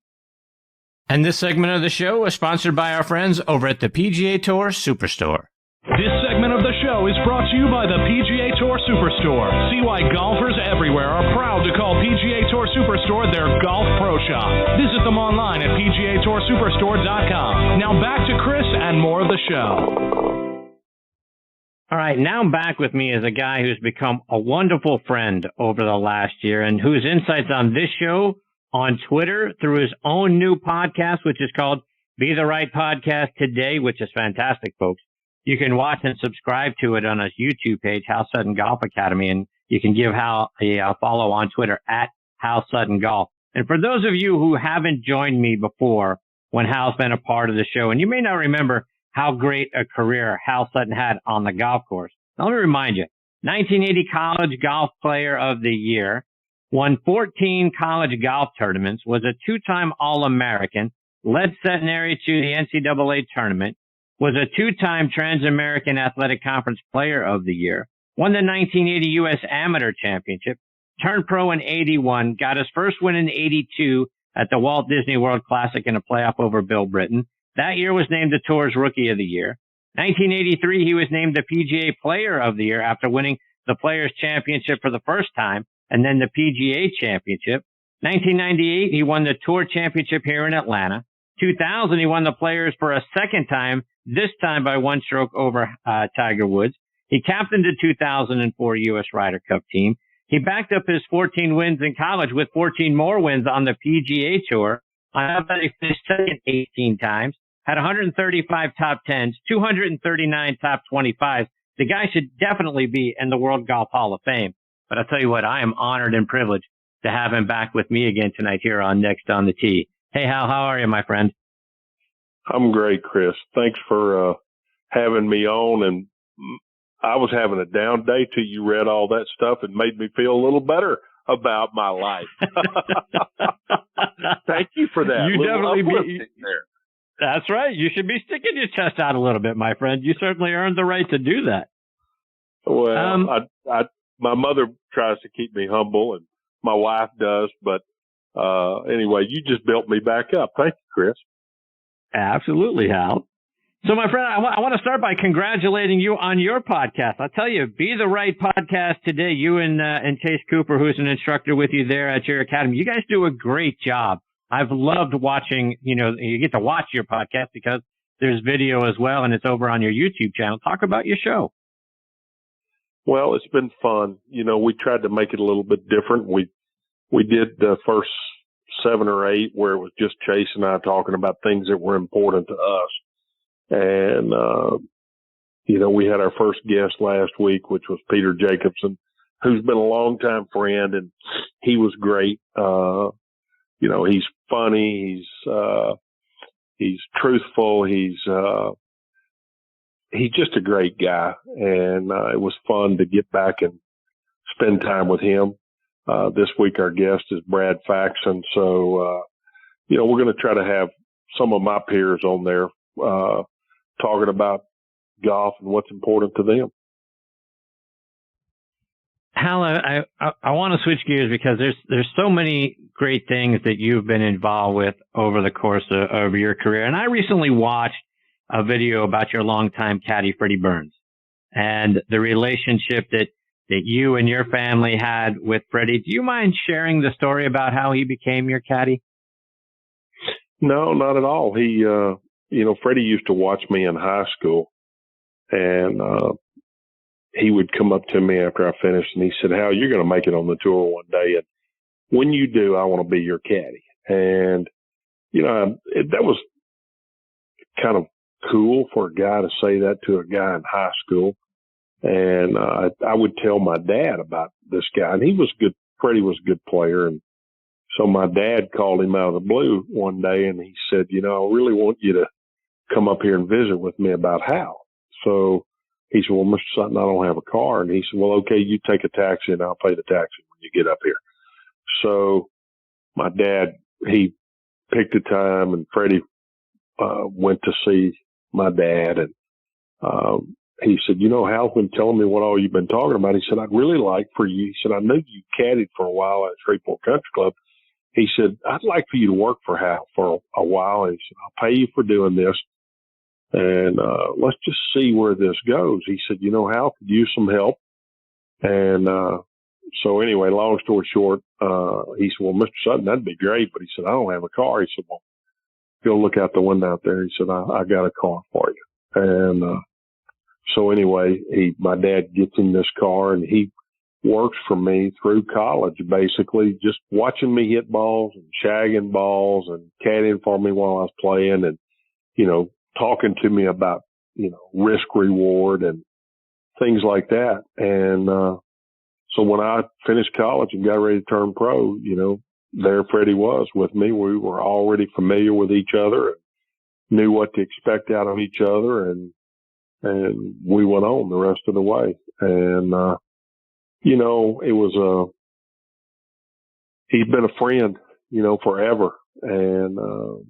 Speaker 2: And this segment of the show is sponsored by our friends over at the PGA Tour Superstore.
Speaker 4: This segment of the show is brought to you by the PGA Tour Superstore. See why golfers everywhere are proud to call PGA Tour Superstore their golf pro shop. Visit them online at PGATourSuperstore.com. Now back to Chris and more of the show.
Speaker 2: All right, now back with me is a guy who's become a wonderful friend over the last year and whose insights on this show, on Twitter, through his own new podcast, which is called Be the Right Podcast Today, which is fantastic, folks. You can watch and subscribe to it on his YouTube page, Hal Sutton Golf Academy, and you can give Hal a follow on Twitter at Hal Sutton Golf. And for those of you who haven't joined me before when Hal's been a part of the show, and you may not remember how great a career Hal Sutton had on the golf course. Now, let me remind you, 1980 College Golf Player of the Year, won 14 college golf tournaments, was a two-time All-American, led Centenary to the NCAA tournament, was a two-time Trans-American Athletic Conference Player of the Year, won the 1980 U.S. Amateur Championship, turned pro in 81, got his first win in 82 at the Walt Disney World Classic in a playoff over Bill Britton. That year was named the Tour's Rookie of the Year. 1983, he was named the PGA Player of the Year after winning the Players' Championship for the first time and then the PGA Championship. 1998, he won the Tour Championship here in Atlanta. 2000, he won the Players for a second time, this time by one stroke over Tiger Woods. He captained the 2004 U.S. Ryder Cup team. He backed up his 14 wins in college with 14 more wins on the PGA Tour. On top of that, he finished second 18 times, had 135 top 10s, 239 top 25s. The guy should definitely be in the World Golf Hall of Fame. But I'll tell you what, I am honored and privileged to have him back with me again tonight here on Next on the Tee. Hey, Hal, how are you, my friend?
Speaker 5: I'm great, Chris. Thanks for having me on. And I was having a down day till you read all that stuff and made me feel a little better about my life. Thank you for that.
Speaker 2: You definitely be
Speaker 5: there.
Speaker 2: That's right. You should be sticking your chest out a little bit, my friend. You certainly earned the right to do that.
Speaker 5: Well, my mother tries to keep me humble, and my wife does. But anyway, you just built me back up. Thank you, Chris.
Speaker 2: Absolutely, Hal. So, my friend, I want to start by congratulating you on your podcast. I'll tell you, Be the Right Podcast Today. You and Chase Cooper, who's an instructor with you there at your academy, you guys do a great job. I've loved watching, you get to watch your podcast because there's video as well, and it's over on your YouTube channel. Talk about your show.
Speaker 5: Well, it's been fun. We tried to make it a little bit different. We did the first 7 or 8 where it was just Chase and I talking about things that were important to us. And, we had our first guest last week, which was Peter Jacobson, who's been a longtime friend, and he was great. He's funny. He's truthful. He's just a great guy. And, it was fun to get back and spend time with him. This week, our guest is Brad Faxon. So, we're going to try to have some of my peers on there, talking about golf and what's important to them.
Speaker 2: Hal, I want to switch gears because there's so many great things that you've been involved with over the course of your career. And I recently watched a video about your longtime caddy, Freddie Burns, and the relationship that you and your family had with Freddie. Do you mind sharing the story about how he became your caddy?
Speaker 5: No, not at all. He, Freddie used to watch me in high school, and he would come up to me after I finished, and he said, Hal, you're going to make it on the tour one day, and when you do, I want to be your caddy. And, that was kind of cool for a guy to say that to a guy in high school. And I would tell my dad about this guy, and he was good. Freddie was a good player, and so my dad called him out of the blue one day, and he said, I really want you to come up here and visit with me about Hal. So he said, well, Mr. Sutton, I don't have a car. And he said, well, okay, you take a taxi, and I'll pay the taxi when you get up here. So my dad, he picked a time, and Freddie went to see my dad, and he said, Hal's been telling me what all you've been talking about. He said, I'd really like for you. He said, I knew you caddied for a while at Shreveport Country Club. He said, I'd like for you to work for Hal for a while. He said, I'll pay you for doing this. And let's just see where this goes. He said, Hal could use some help. And so anyway, long story short, he said, well, Mr. Sutton, that'd be great. But he said, I don't have a car. He said, well, go look out the window out there. He said, I got a car for you. And so anyway, my dad gets in this car, and he works for me through college, basically just watching me hit balls and shagging balls and caddying for me while I was playing, and, talking to me about, risk reward and things like that. And so when I finished college and got ready to turn pro, there Freddie was with me. We were already familiar with each other and knew what to expect out of each other, and we went on the rest of the way. And, it was he's been a friend, forever. And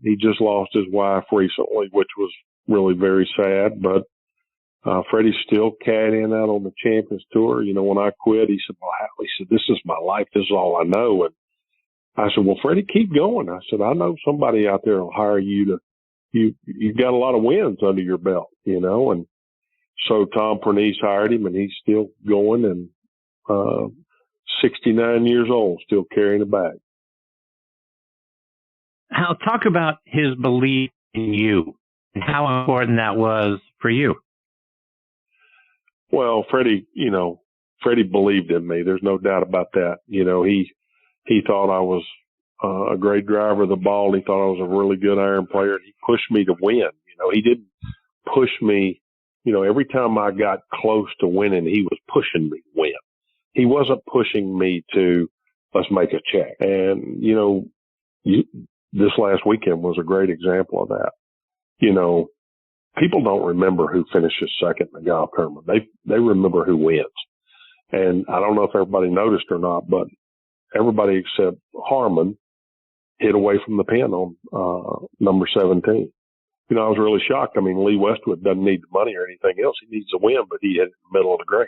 Speaker 5: he just lost his wife recently, which was really very sad. But Freddie's still caddying out on the Champions Tour. When I quit, he said, well, Hal, he said, this is my life. This is all I know. And I said, well, Freddie, keep going. I said, I know somebody out there will hire you you've got a lot of wins under your belt, and so Tom Patri hired him, and he's still going, and 69 years old, still carrying a bag.
Speaker 2: Hal, talk about his belief in you and how important that was for you.
Speaker 5: Well, Freddie believed in me. There's no doubt about that. He thought I was a great driver of the ball. He thought I was a really good iron player. He pushed me to win. He didn't push me. Every time I got close to winning, he was pushing me to win. He wasn't pushing me to, let's make a check. And, this last weekend was a great example of that. People don't remember who finishes second in the golf tournament. They remember who wins. And I don't know if everybody noticed or not, but everybody except Harmon hit away from the pin on number 17. I was really shocked. I mean, Lee Westwood doesn't need the money or anything else. He needs a win, but he hit in the middle of the green.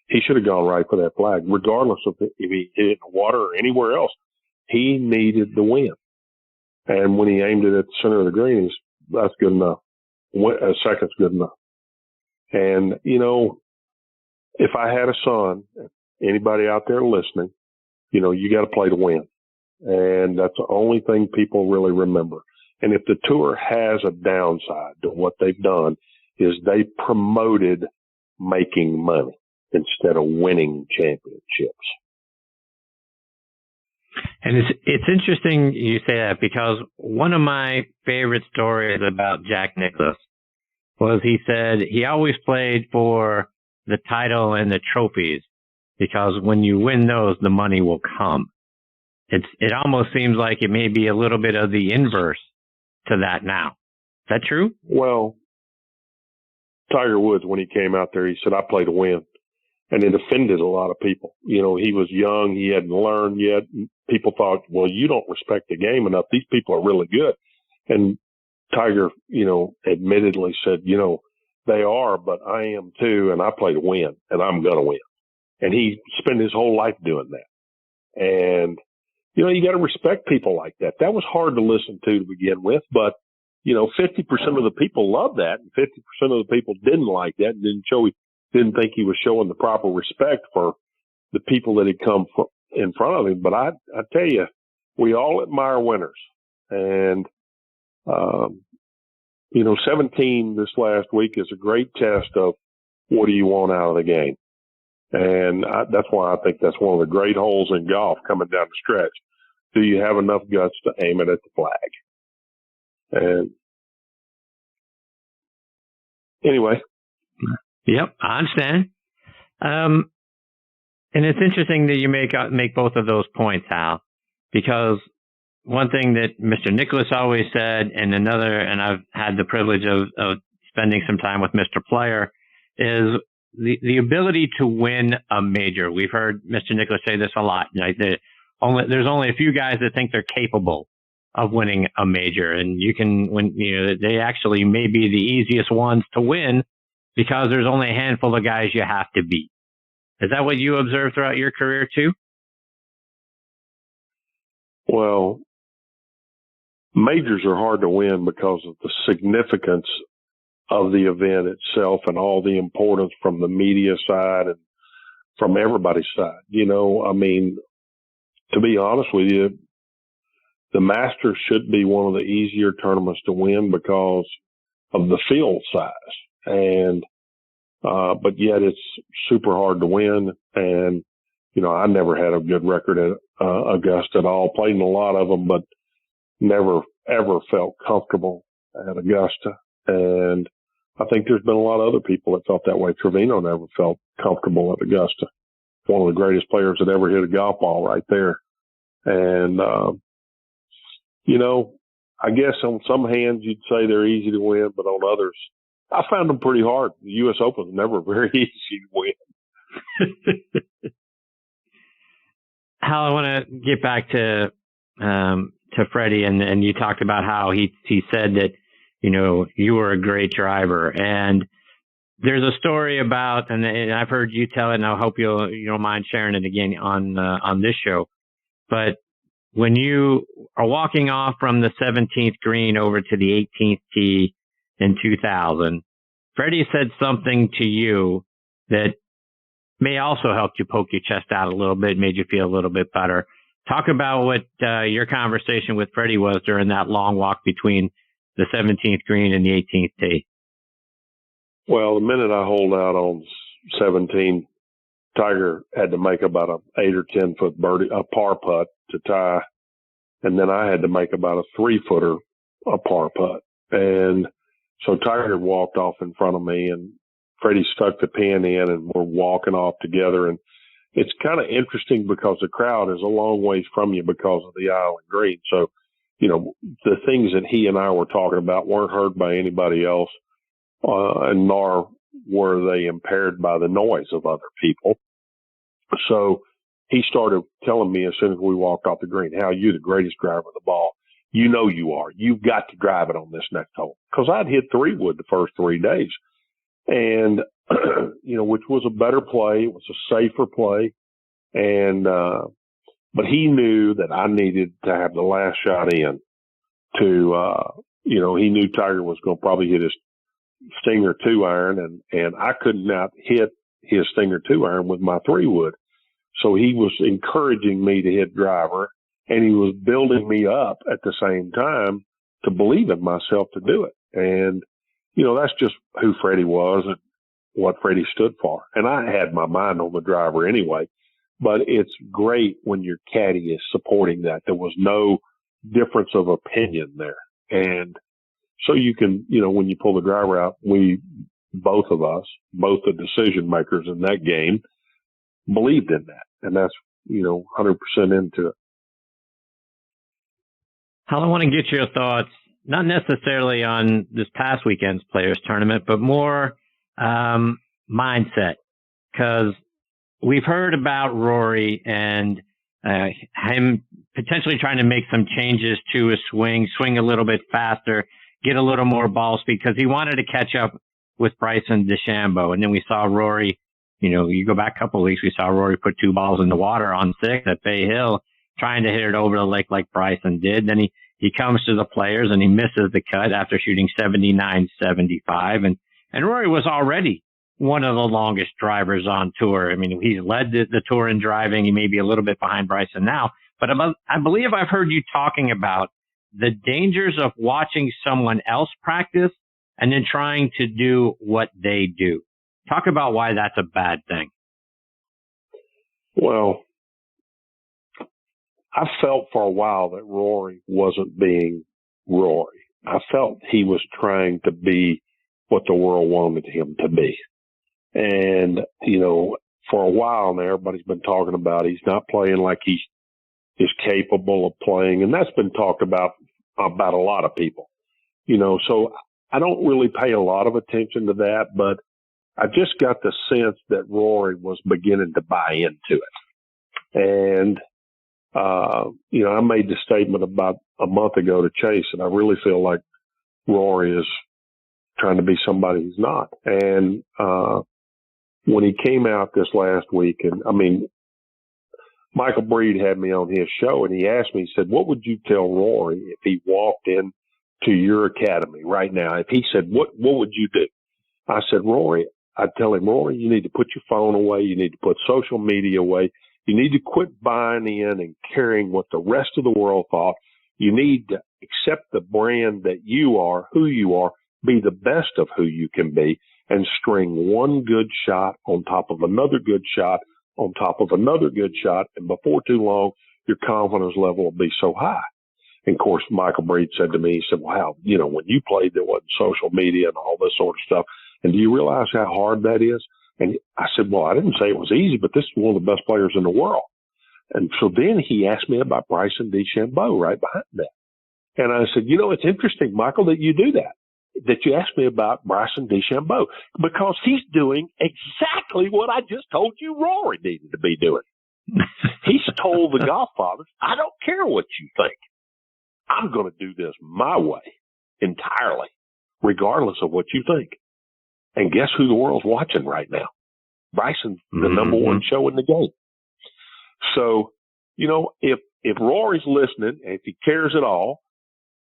Speaker 5: He should have gone right for that flag, regardless of if he hit it in the water or anywhere else. He needed the win. And when he aimed it at the center of the green, that's good enough. A second's good enough. And, if I had a son, anybody out there listening, you got to play to win. And that's the only thing people really remember. And if the tour has a downside to what they've done, is they promoted making money instead of winning championships.
Speaker 2: And it's interesting you say that, because one of my favorite stories about Jack Nicklaus was he said he always played for the title and the trophies, because when you win those, the money will come. It almost seems like it may be a little bit of the inverse to that now. Is that true?
Speaker 5: Well, Tiger Woods, when he came out there, he said, I play to win. And it offended a lot of people. He was young. He hadn't learned yet. People thought, well, you don't respect the game enough. These people are really good. And Tiger, admittedly said, they are, but I am too. And I play to win, and I'm going to win. And he spent his whole life doing that. And, you got to respect people like that. That was hard to listen to begin with, but 50% of the people loved that, and 50% of the people didn't like that and didn't think he was showing the proper respect for the people that had come in front of him. But I tell you, we all admire winners. And, 17 this last week is a great test of what do you want out of the game. And that's why I think that's one of the great holes in golf coming down the stretch. Do you have enough guts to aim it at the flag? And anyway.
Speaker 2: Yep, I understand. And it's interesting that you make both of those points, Hal, because one thing that Mr. Nicholas always said, and I've had the privilege of spending some time with Mr. Player, is the ability to win a major. We've heard Mr. Nicholas say this a lot. Right? There's only a few guys that think they're capable of winning a major, and they actually may be the easiest ones to win because there's only a handful of guys you have to beat. Is that what you observed throughout your career too?
Speaker 5: Well, majors are hard to win because of the significance of the event itself and all the importance from the media side and from everybody's side. I mean, to be honest with you, the Masters should be one of the easier tournaments to win because of the field size. And, but yet it's super hard to win. And, I never had a good record at Augusta at all. Played in a lot of them, but never, ever felt comfortable at Augusta. And I think there's been a lot of other people that felt that way. Trevino never felt comfortable at Augusta. One of the greatest players that ever hit a golf ball right there. And, I guess on some hands you'd say they're easy to win, but on others, I found them pretty hard. The U.S. Open is never very easy to win.
Speaker 2: Hal, I want to get back to Freddie, and you talked about how he said that, you were a great driver. And there's a story about, and I've heard you tell it, and I hope you don't mind sharing it again on this show. But when you are walking off from the 17th green over to the 18th tee in 2000, Freddie said something to you that may also help you poke your chest out a little bit, made you feel a little bit better. Talk about what your conversation with Freddie was during that long walk between the 17th green and the 18th tee.
Speaker 5: Well, the minute I hold out on 17, Tiger had to make about an 8 or 10 foot birdie, a par putt to tie. And then I had to make about a 3-footer, a par putt. And so Tiger walked off in front of me and Freddie stuck the pin in and we're walking off together. And it's kind of interesting because the crowd is a long ways from you because of the island green. So, the things that he and I were talking about weren't heard by anybody else, and nor were they impaired by the noise of other people. So he started telling me as soon as we walked off the green, Hal, you're the greatest driver of the ball. You know you are. You've got to drive it on this next hole. Because I'd hit 3-wood the first 3 days. And, which was a better play. It was a safer play. And, but he knew that I needed to have the last shot in to, he knew Tiger was going to probably hit his Stinger 2-iron and I could not hit his Stinger 2-iron with my 3-wood. So he was encouraging me to hit driver and he was building me up at the same time to believe in myself to do it. And, that's just who Freddie was and what Freddie stood for. And I had my mind on the driver anyway, but it's great when your caddy is supporting that. There was no difference of opinion there. And so you can, when you pull the driver out, both of us, both the decision makers in that game, believed in that. And that's, 100% into it.
Speaker 2: Hal, I want to get your thoughts, not necessarily on this past weekend's Players Tournament, but more mindset. Because we've heard about Rory and him potentially trying to make some changes to his swing a little bit faster, get a little more ball speed, because he wanted to catch up with Bryson DeChambeau. And then we saw Rory, you go back a couple of weeks, we saw Rory put 2 balls in the water on 6 at Bay Hill, trying to hit it over the lake like Bryson did. Then he comes to the Players and he misses the cut after shooting 79-75. And Rory was already one of the longest drivers on tour. I mean, he's led the tour in driving. He may be a little bit behind Bryson now, but I believe I've heard you talking about the dangers of watching someone else practice and then trying to do what they do. Talk about why that's a bad thing.
Speaker 5: Well, I felt for a while that Rory wasn't being Rory. I felt he was trying to be what the world wanted him to be. And, for a while now, everybody's been talking about he's not playing like he is capable of playing. And that's been talked about a lot of people, so I don't really pay a lot of attention to that, but I just got the sense that Rory was beginning to buy into it. And, I made the statement about a month ago to Chase, and I really feel like Rory is trying to be somebody he's not. And when he came out this last week, and Michael Breed had me on his show, and he asked me, he said, what would you tell Rory if he walked in to your academy right now? If he said, what would you do? I said, I'd tell him, Rory, you need to put your phone away. You need to put social media away. You need to quit buying in and caring what the rest of the world thought. You need to accept the brand that you are, who you are, be the best of who you can be, and string one good shot on top of another good shot on top of another good shot. And before too long, your confidence level will be so high. And of course, Michael Breed said to me, he said, wow, when you played, there wasn't social media and all this sort of stuff. And do you realize how hard that is? And I said, well, I didn't say it was easy, but this is one of the best players in the world. And so then he asked me about Bryson DeChambeau right behind that. And I said, it's interesting, Michael, that you do that you asked me about Bryson DeChambeau, because he's doing exactly what I just told you Rory needed to be doing. He's told the golf fathers, I don't care what you think. I'm going to do this my way entirely, regardless of what you think. And guess who the world's watching right now? Bryson's the number one show in the game. So, if Rory's listening, and if he cares at all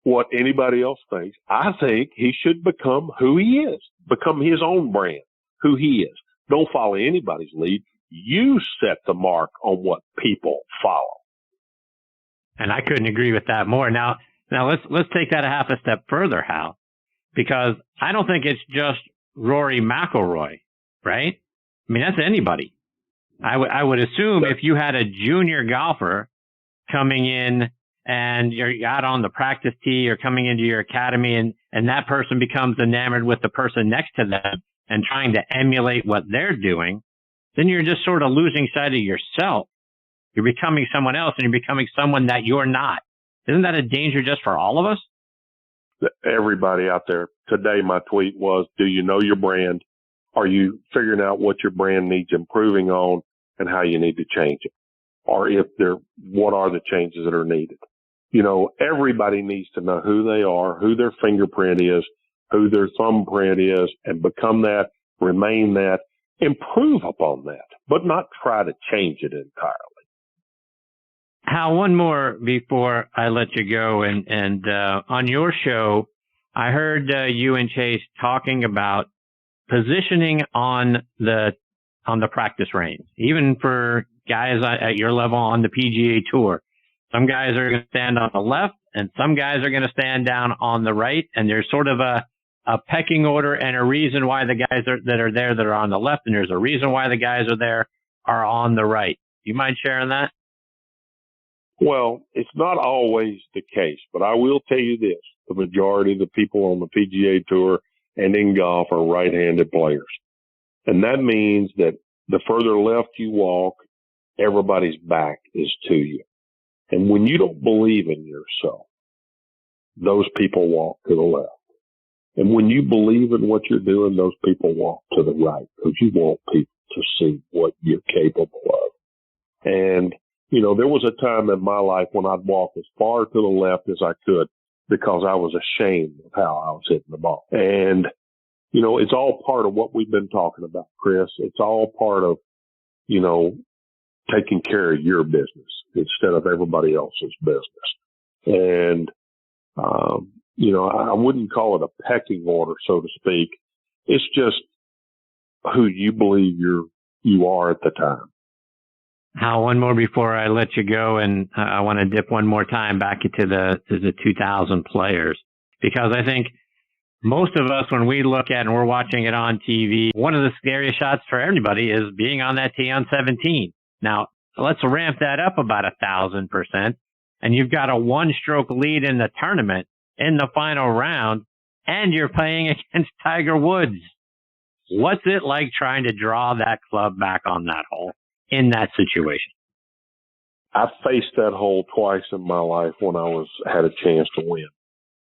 Speaker 5: what anybody else thinks, I think he should become who he is, become his own brand, who he is. Don't follow anybody's lead. You set the mark on what people follow.
Speaker 2: And I couldn't agree with that more. Now let's take that a half a step further, Hal, because I don't think it's just Rory McIlroy, right? That's anybody. I would assume if you had a junior golfer coming in and you're out on the practice tee or coming into your academy, and that person becomes enamored with the person next to them and trying to emulate what they're doing, then you're just sort of losing sight of yourself. You're becoming someone else, and you're becoming someone that you're not. Isn't that a danger just for all of us?
Speaker 5: Everybody out there. Today, my tweet was, do you know your brand? Are you figuring out what your brand needs improving on and how you need to change it? Or what are the changes that are needed? Everybody needs to know who they are, who their fingerprint is, who their thumbprint is, and become that, remain that, improve upon that, but not try to change it entirely.
Speaker 2: Hal, one more before I let you go. And on your show, I heard you and Chase talking about positioning on the practice range, even for guys at your level on the PGA Tour. Some guys are going to stand on the left, and some guys are going to stand down on the right. And there's sort of a pecking order and a reason why the guys that are on the left, and there's a reason why the guys are on the right. Do you mind sharing that?
Speaker 5: Well, it's not always the case, but I will tell you this. The majority of the people on the PGA Tour and in golf are right-handed players. And that means that the further left you walk, everybody's back is to you. And when you don't believe in yourself, those people walk to the left. And when you believe in what you're doing, those people walk to the right, because you want people to see what you're capable of. And there was a time in my life when I'd walk as far to the left as I could because I was ashamed of how I was hitting the ball. And, it's all part of what we've been talking about, Chris. It's all part of, taking care of your business instead of everybody else's business. And, I wouldn't call it a pecking order, so to speak. It's just who you believe you are at the time.
Speaker 2: Hal, one more before I let you go, and I want to dip one more time back into the 2000 players, because I think most of us, when we look at and we're watching it on TV, one of the scariest shots for everybody is being on that tee on 17. Now, let's ramp that up about 1,000%, and you've got a one-stroke lead in the tournament in the final round, and you're playing against Tiger Woods. What's it like trying to draw that club back on that hole in that situation?
Speaker 5: I faced that hole twice in my life when I had a chance to win.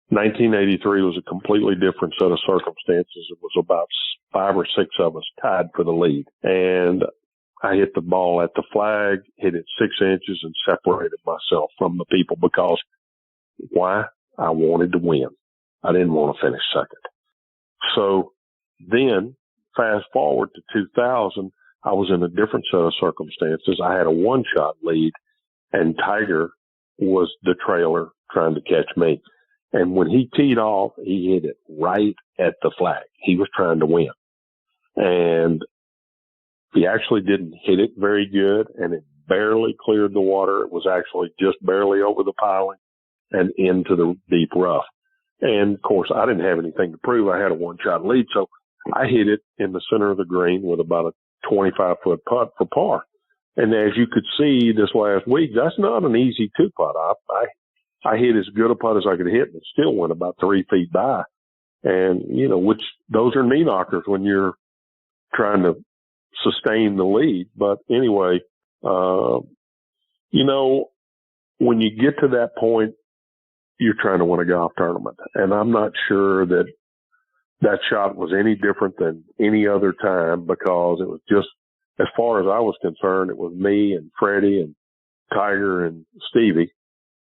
Speaker 5: 1983 was a completely different set of circumstances. It was about 5 or 6 of us tied for the lead. And I hit the ball at the flag, hit it 6 inches, and separated myself from the people because why? I wanted to win. I didn't want to finish second. So then, fast forward to 2000, I was in a different set of circumstances. I had a 1-shot lead, and Tiger was the trailer trying to catch me. And when he teed off, he hit it right at the flag. He was trying to win. And he actually didn't hit it very good, and it barely cleared the water. It was actually just barely over the piling and into the deep rough. And, of course, I didn't have anything to prove. I had a 1-shot lead, so I hit it in the center of the green with about a 25-foot putt for par. And as you could see this last week, that's not an easy 2-putt. I hit as good a putt as I could hit, and it still went about 3 feet by. And, which those are knee knockers when you're trying to sustain the lead. But anyway, when you get to that point, you're trying to win a golf tournament. And I'm not sure that shot was any different than any other time because it was just, as far as I was concerned, it was me and Freddie and Tiger and Seve,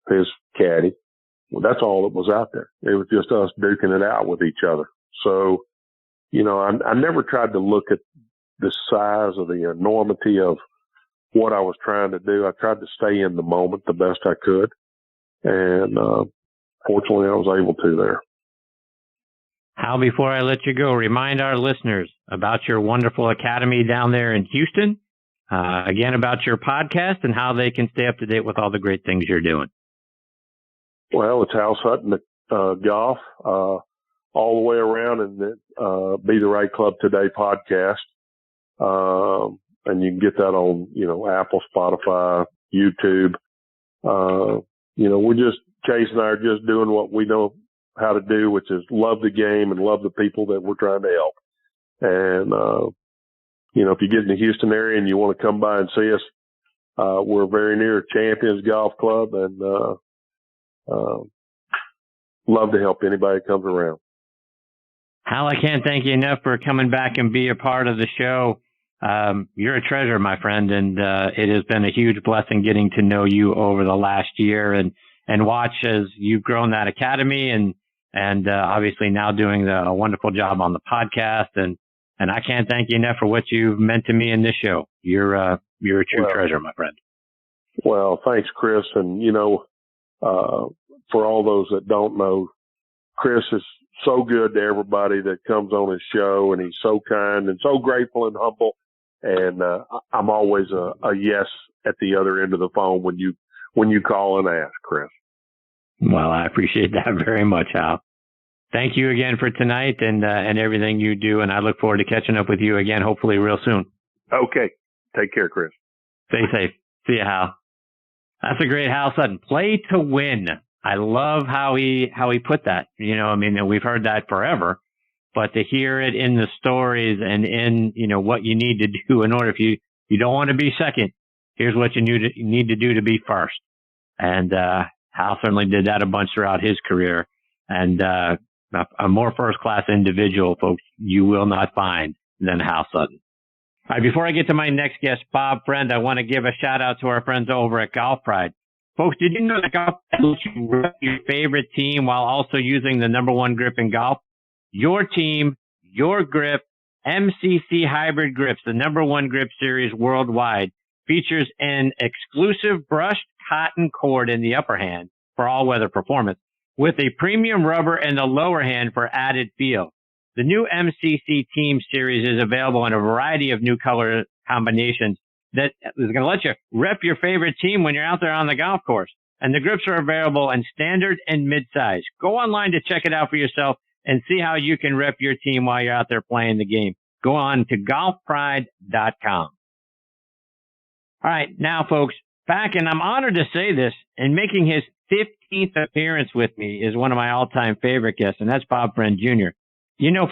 Speaker 5: his caddie. Well, that's all that was out there. It was just us duking it out with each other. So, I never tried to look at the size or the enormity of what I was trying to do. I tried to stay in the moment the best I could. And, fortunately, I was able to there.
Speaker 2: Hal, before I let you go, remind our listeners about your wonderful academy down there in Houston, again, about your podcast and how they can stay up to date with all the great things you're doing.
Speaker 5: Well, it's Hal Sutton Golf all the way around, and Be the Right Club Today podcast. And you can get that on, Apple, Spotify, YouTube. We're just, Chase and I are just doing what we know how to do, which is love the game and love the people that we're trying to help. And, if you get in the Houston area and you want to come by and see us, we're very near Champions Golf Club, and love to help anybody that comes around.
Speaker 2: Hal, I can't thank you enough for coming back and be a part of the show. You're a treasure, my friend, and it has been a huge blessing getting to know you over the last year and watch as you've grown that academy and obviously now doing a wonderful job on the podcast. And I can't thank you enough for what you've meant to me in this show. You're a true treasure, my friend.
Speaker 5: Well, thanks, Chris. And, for all those that don't know, Chris is so good to everybody that comes on his show, and he's so kind and so grateful and humble. And I'm always a yes at the other end of the phone when you call and ask, Chris.
Speaker 2: Well, I appreciate that very much, Hal. Thank you again for tonight and everything you do, and I look forward to catching up with you again, hopefully real soon.
Speaker 5: Okay. Take care, Chris.
Speaker 2: Stay safe. See you, Hal. That's a great Hal Sutton. Play to win. I love how he put that. We've heard that forever, but to hear it in the stories and in, what you need to do in order, if you don't want to be second, here's what you need to do to be first. And Hal certainly did that a bunch throughout his career. And a more first-class individual, folks, you will not find than Hal Sutton. All right, before I get to my next guest, Bob Friend, I want to give a shout-out to our friends over at Golf Pride. Folks, did you know that Golf Pride lets you rep your favorite team while also using the #1 grip in golf? Your team, your grip, MCC Hybrid Grips, the #1 grip series worldwide, features an exclusive brushed cotton cord in the upper hand for all-weather performance, with a premium rubber in the lower hand for added feel. The new MCC Team Series is available in a variety of new color combinations that is going to let you rep your favorite team when you're out there on the golf course. And the grips are available in standard and mid-size. Go online to check it out for yourself and see how you can rep your team while you're out there playing the game. Go on to golfpride.com. All right, now, folks, back, and I'm honored to say this, and making his 15th appearance with me is one of my all-time favorite guests, and that's Bob Friend Jr.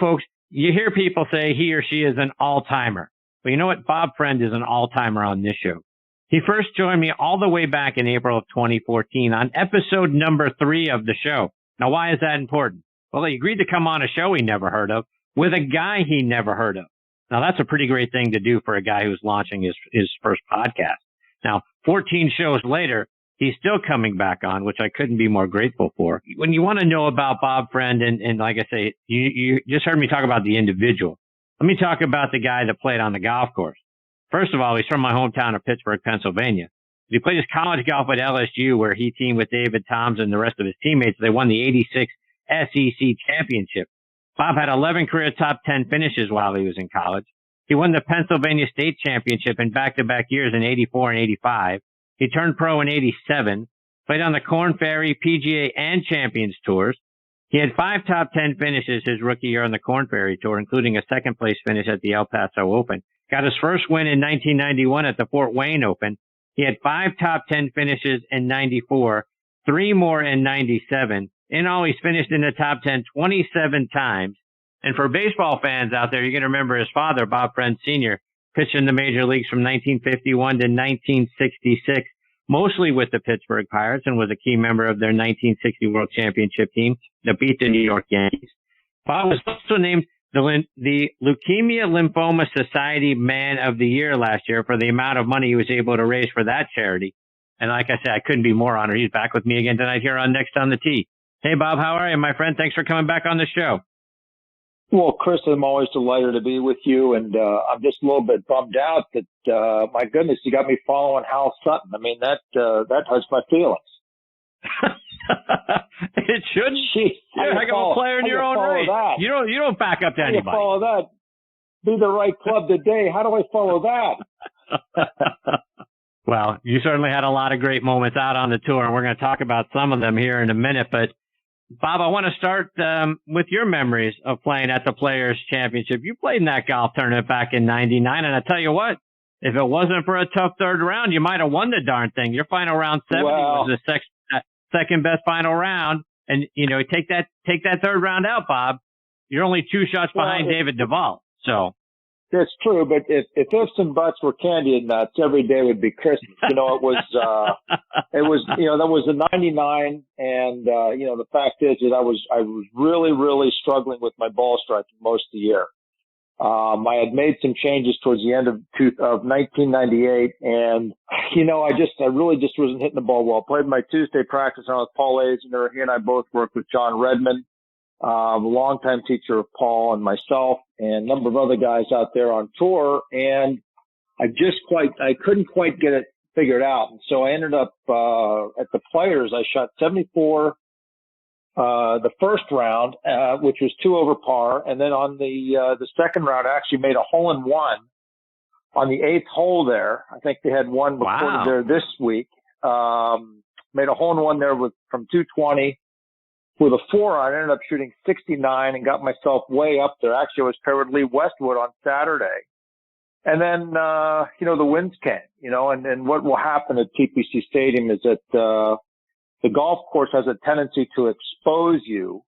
Speaker 2: Folks, you hear people say he or she is an all-timer. But you know what? Bob Friend is an all-timer on this show. He first joined me all the way back in April of 2014 on episode number 3 of the show. Now, why is that important? Well, he agreed to come on a show he never heard of with a guy he never heard of. Now, that's a pretty great thing to do for a guy who's launching his first podcast. Now, 14 shows later, he's still coming back on, which I couldn't be more grateful for. When you want to know about Bob Friend, and like I say, you just heard me talk about the individual. Let me talk about the guy that played on the golf course. First of all, he's from my hometown of Pittsburgh, Pennsylvania. He played his college golf at LSU, where he teamed with David Toms and the rest of his teammates. They won the '86 SEC championship. Bob had 11 career top 10 finishes while he was in college. He won the Pennsylvania State Championship in back-to-back years in '84 and '85. He turned pro in '87, played on the Korn Ferry, PGA, and Champions Tours. He had 5 top 10 finishes his rookie year on the Korn Ferry Tour, including a second-place finish at the El Paso Open. Got his first win in 1991 at the Fort Wayne Open. He had 5 top 10 finishes in '94, 3 more in '97. In all, he's finished in the top 10 27 times. And for baseball fans out there, you're going to remember his father, Bob Friend Sr., pitched in the major leagues from 1951 to 1966, mostly with the Pittsburgh Pirates, and was a key member of their 1960 World Championship team that beat the New York Yankees. Bob was also named the Leukemia Lymphoma Society Man of the Year last year for the amount of money he was able to raise for that charity. And like I said, I couldn't be more honored. He's back with me again tonight here on Next on the Tee. Hey, Bob, how are you, my friend? Thanks for coming back on the show.
Speaker 6: Well, Chris, I'm always delighted to be with you, and I'm just a little bit bummed out that, my goodness, you got me following Hal Sutton. I mean, that hurts my feelings.
Speaker 2: It shouldn't. You're a heck of a player in your own right.
Speaker 6: That?
Speaker 2: You don't back up to anybody.
Speaker 6: How do you follow that? Be the right club today. How do I follow that?
Speaker 2: Well, you certainly had a lot of great moments out on the tour, and we're going to talk about some of them here in a minute. But Bob, I want to start with your memories of playing at the Players Championship. You played in that golf tournament back in '99, and I tell you what, if it wasn't for a tough third round, you might have won the darn thing. Your final round 70 was the second best final round, and take that third round out, Bob. You're only 2 shots behind David Duval. So
Speaker 6: that's true, but if ifs and buts were candy and nuts, every day would be Christmas. It was that was the '99, and the fact is that I was really, really struggling with my ball striking most of the year. I had made some changes towards the end of 1998, and I really just wasn't hitting the ball well. Played my Tuesday practice on with Paul Azinger. He and I both worked with John Redmond, a longtime teacher of Paul and myself, and a number of other guys out there on tour. And I couldn't quite get it figured out. And so I ended up at the Players. I shot 74. The first round, which was 2 over par, and then on the second round, I actually made a hole in one on the 8th hole there. I think they had one recorded there this week. Made a hole in one there from 220 with a 4-iron. I ended up shooting 69 and got myself way up there. Actually, I was paired with Lee Westwood on Saturday, and then the winds came. And what will happen at TPC Stadium is that the golf course has a tendency to expose you.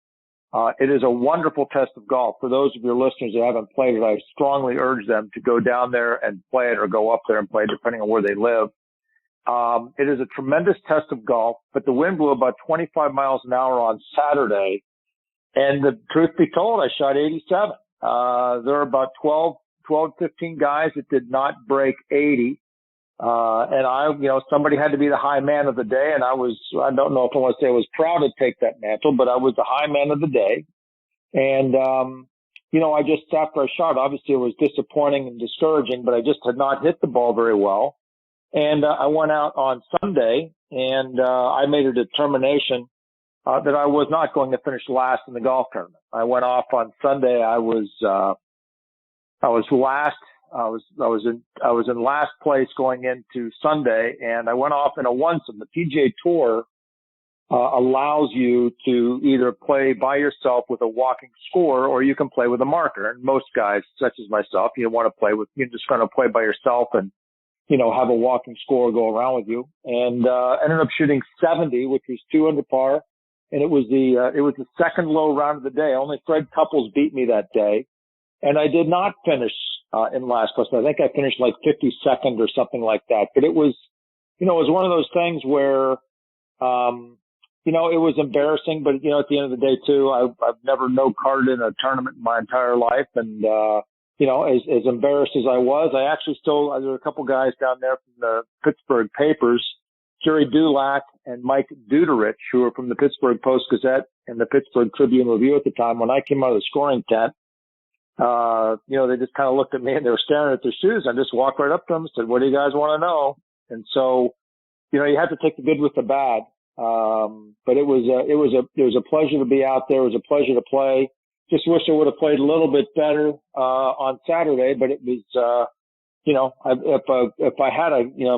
Speaker 6: It is a wonderful test of golf. For those of your listeners that haven't played it, I strongly urge them to go down there and play it, or go up there and play it, depending on where they live. It is a tremendous test of golf, but the wind blew about 25 miles an hour on Saturday. And the truth be told, I shot 87. There are about 12, 15 guys that did not break 80. And somebody had to be the high man of the day. And I don't know if I want to say I was proud to take that mantle, but I was the high man of the day. And, I just, after I shot, obviously it was disappointing and discouraging, but I just had not hit the ball very well. And, I went out on Sunday and, I made a determination, that I was not going to finish last in the golf tournament. I went off on Sunday. I was last. I was in last place going into Sunday, and I went off in a onesome. The PGA Tour allows you to either play by yourself with a walking score, or you can play with a marker. And most guys, such as myself, you're just going to play by yourself and have a walking score go around with you. And ended up shooting 70, which was 2 under par, and it was the second low round of the day. Only Fred Couples beat me that day. And I did not finish in last place. I think I finished like 52nd or something like that. But it was, it was one of those things where, it was embarrassing. But, at the end of the day, too, I've never no-carded in a tournament in my entire life. And, as embarrassed as I was, I actually still, there were a couple guys down there from the Pittsburgh papers, Jerry Dulac and Mike Duderich, who were from the Pittsburgh Post-Gazette and the Pittsburgh Tribune Review at the time. When I came out of the scoring tent, they just kind of looked at me and they were staring at their shoes. I just walked right up to them and said, "What do you guys want to know?" And so, you have to take the good with the bad. But it was a pleasure to be out there. It was a pleasure to play. Just wish I would have played a little bit better, on Saturday, but it was, if I had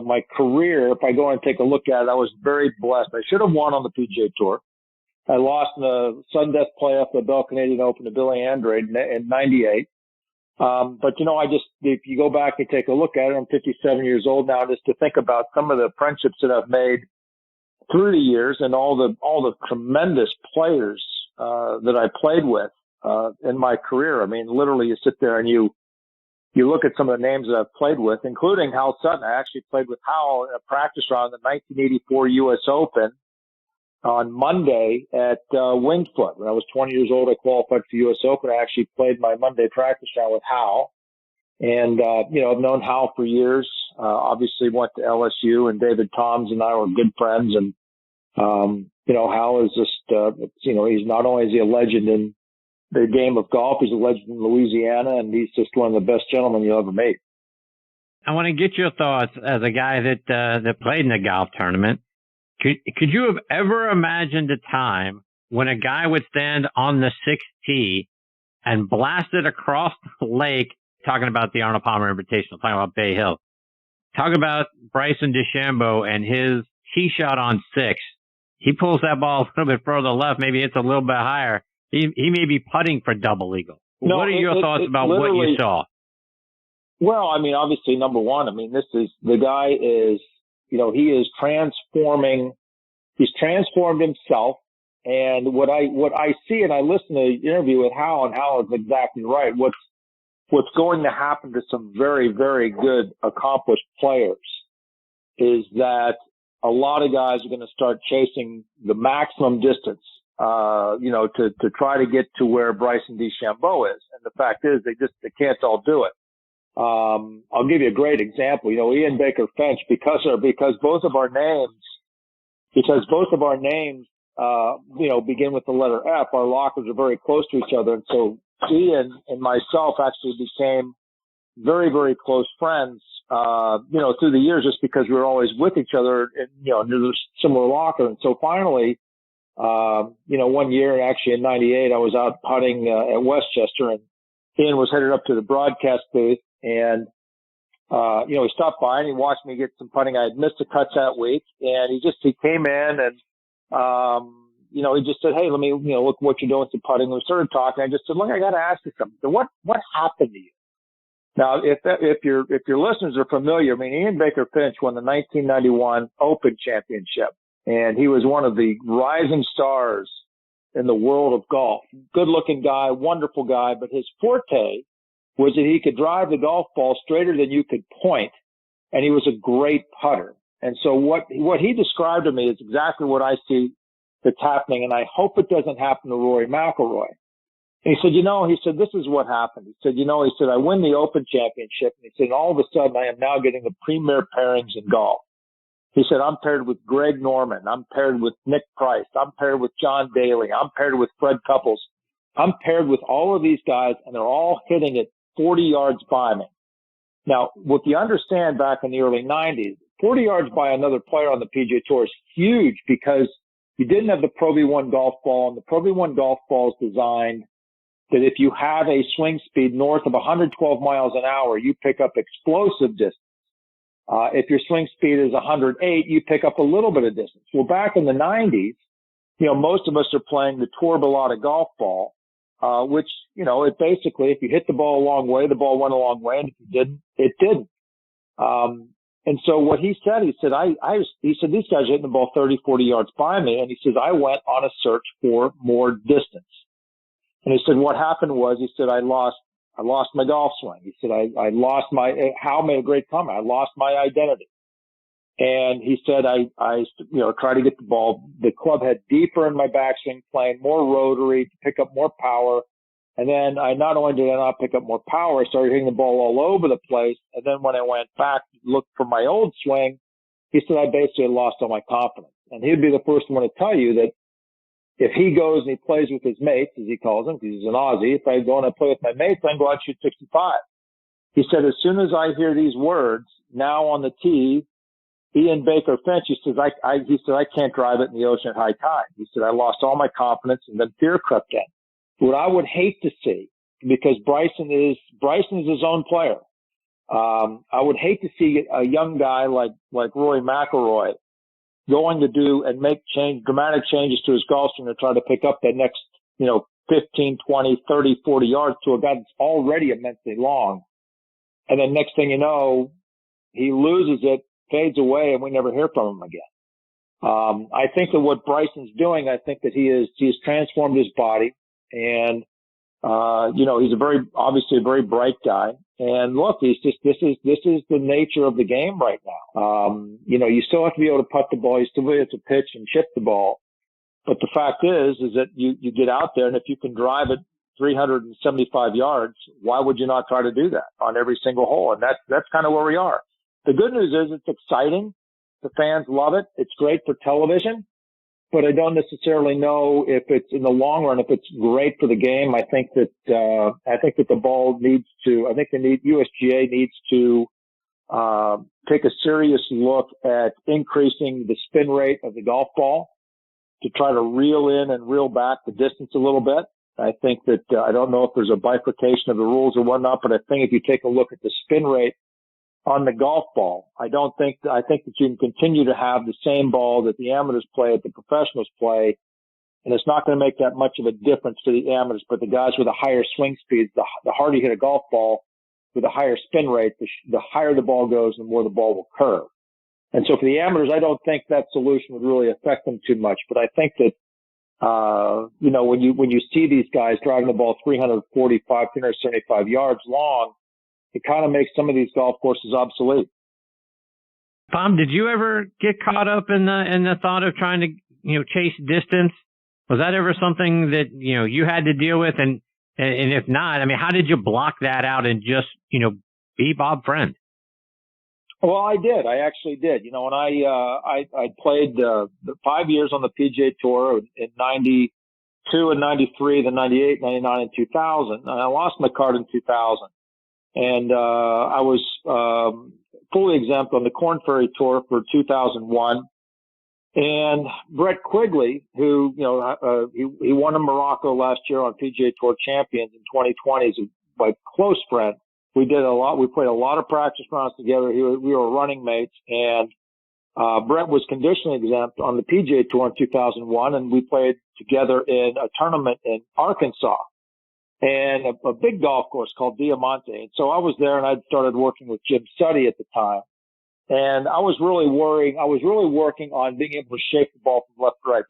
Speaker 6: my career, if I go and take a look at it, I was very blessed. I should have won on the PGA Tour. I lost in the sudden death playoff, the Bell Canadian Open to Billy Andrade in 98. But if you go back and take a look at it, I'm 57 years old now, just to think about some of the friendships that I've made through the years and all the tremendous players, that I played with, in my career. I mean, literally you sit there and you look at some of the names that I've played with, including Hal Sutton. I actually played with Hal in a practice round in the 1984 U.S. Open on Monday at Winged Foot. When I was 20 years old, I qualified for the U.S. Open. I actually played my Monday practice round with Hal. And, I've known Hal for years. Obviously went to LSU, and David Toms and I were good friends. And, Hal is just, he's not only is he a legend in the game of golf, he's a legend in Louisiana, and he's just one of the best gentlemen you'll ever meet.
Speaker 2: I want to get your thoughts as a guy that played in a golf tournament. Could you have ever imagined a time when a guy would stand on the sixth tee and blast it across the lake, talking about the Arnold Palmer Invitational, talking about Bay Hill, talk about Bryson DeChambeau and his tee shot on 6. He pulls that ball a little bit further left, maybe it's a little bit higher. He may be putting for double eagle.
Speaker 6: No,
Speaker 2: what are your thoughts about what you saw?
Speaker 6: Well, I mean, obviously, number one, the guy is, he is transforming. He's transformed himself. And what I see, and I listened to the interview with Hal, and Hal is exactly right. What's going to happen to some very, very good, accomplished players is that a lot of guys are going to start chasing the maximum distance, to try to get to where Bryson DeChambeau is. And the fact is, they can't all do it. I'll give you a great example. Ian Baker Finch, because both of our names, begin with the letter F, our lockers are very close to each other. And so Ian and myself actually became very, very close friends, through the years, just because we were always with each other and, there's a similar locker. And so finally, one year, actually in 98, I was out putting at Westchester, and Ian was headed up to the broadcast booth, and he stopped by and he watched me get some putting. I had missed the cuts that week, and he came in and, he just said, "Hey, let me, look what you're doing with the putting." We started talking. I just said, "Look, I got to ask you something. So what happened to you?" Now, if your listeners are familiar, Ian Baker Finch won the 1991 Open Championship, and he was one of the rising stars in the world of golf. Good-looking guy, wonderful guy, but his forte was that he could drive the golf ball straighter than you could point, and he was a great putter. And so what he described to me is exactly what I see that's happening, and I hope it doesn't happen to Rory McIlroy. And he said, "This is what happened." He said, I win the Open Championship, and he said, all of a sudden I am now getting the premier pairings in golf. He said, "I'm paired with Greg Norman. I'm paired with Nick Price. I'm paired with John Daly. I'm paired with Fred Couples. I'm paired with all of these guys, and they're all hitting it 40 yards by me." Now, what you understand back in the early 90s, 40 yards by another player on the PGA Tour is huge, because you didn't have the Pro V1 golf ball, and the Pro V1 golf ball is designed that if you have a swing speed north of 112 miles an hour, you pick up explosive distance. If your swing speed is 108, you pick up a little bit of distance. Well, back in the 90s, most of us are playing the Tour Bellata golf ball, which, it basically, if you hit the ball a long way, the ball went a long way, and if you didn't, it didn't. And so what he said, these guys are hitting the ball 30, 40 yards by me, and he says, I went on a search for more distance. And he said, what happened was, he said, I lost I lost my golf swing. He said, I lost Hal made a great comment. I lost my identity. And he said, I tried to get the club head deeper in my backswing, playing more rotary to pick up more power. And then not only did I not pick up more power, I started hitting the ball all over the place. And then when I went back to look for my old swing, he said, I basically lost all my confidence. And he'd be the first one to tell you that if he goes and he plays with his mates, as he calls them, because he's an Aussie, if I go and I play with my mates, I can go out and shoot 65. He said, as soon as I hear these words, now on the tee, Ian Baker Finch, he said, I can't drive it in the ocean at high tide. He said, I lost all my confidence, and then fear crept in. What I would hate to see, because Bryson is his own player. I would hate to see a young guy like Rory McIlroy going to do and make dramatic changes to his golf swing to try to pick up that next, 15, 20, 30, 40 yards to a guy that's already immensely long. And then next thing you know, he loses it, fades away, and we never hear from him again. I think that what Bryson's doing, I think that he has transformed his body, and he's obviously a very bright guy. And look, this is the nature of the game right now. You still have to be able to putt the ball, you still have to pitch and chip the ball. But the fact is that you get out there, and if you can drive it 375 yards, why would you not try to do that on every single hole? And that's kind of where we are. The good news is it's exciting. The fans love it. It's great for television, but I don't necessarily know if it's in the long run, if it's great for the game. I think that the ball needs to, USGA needs to, take a serious look at increasing the spin rate of the golf ball to try to reel in and reel back the distance a little bit. I think that, I don't know if there's a bifurcation of the rules or whatnot, but I think if you take a look at the spin rate on the golf ball, I think that you can continue to have the same ball that the amateurs play that the professionals play. And it's not going to make that much of a difference to the amateurs, but the guys with the higher swing speeds, the harder you hit a golf ball with a higher spin rate, the higher the ball goes, the more the ball will curve. And so for the amateurs, I don't think that solution would really affect them too much. But I think that, when you see these guys driving the ball 345, 375 yards long, it kind of makes some of these golf courses obsolete.
Speaker 2: Tom, did you ever get caught up in the thought of trying to, chase distance? Was that ever something that, you had to deal with? And if not, how did you block that out and just, be Bob Friend?
Speaker 6: Well, I did. I actually did. When I played the 5 years on the PGA Tour in 92 and 93, then 98, 99, and 2000. And I lost my card in 2000. And I was fully exempt on the Korn Ferry Tour for 2001. And Brett Quigley, who he won in Morocco last year on PGA Tour Champions in 2020, is my close friend. We did a lot. We played a lot of practice rounds together. We were running mates, and Brett was conditionally exempt on the PGA Tour in 2001, and we played together in a tournament in Arkansas. And a big golf course called Diamante. And so I was there, and I'd started working with Jim Suddy at the time. And I was really working on being able to shape the ball from left to right,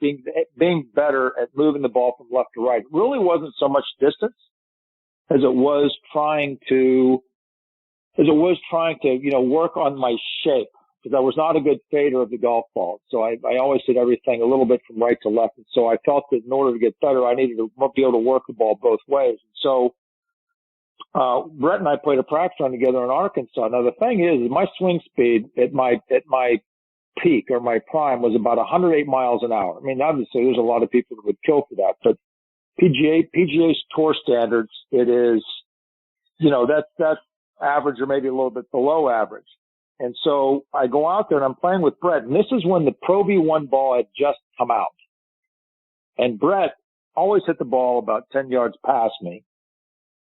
Speaker 6: being better at moving the ball from left to right. It really wasn't so much distance as it was trying to work on my shape, because I was not a good fader of the golf ball. So I always hit everything a little bit from right to left. And so I felt that in order to get better, I needed to be able to work the ball both ways. And so Brett and I played a practice round together in Arkansas. Now, the thing is my swing speed at my peak or my prime was about 108 miles an hour. Obviously, there's a lot of people that would kill for that. But PGA's Tour standards, it is, that's average or maybe a little bit below average. And so I go out there and I'm playing with Brett, and this is when the Pro V1 ball had just come out. And Brett always hit the ball about 10 yards past me.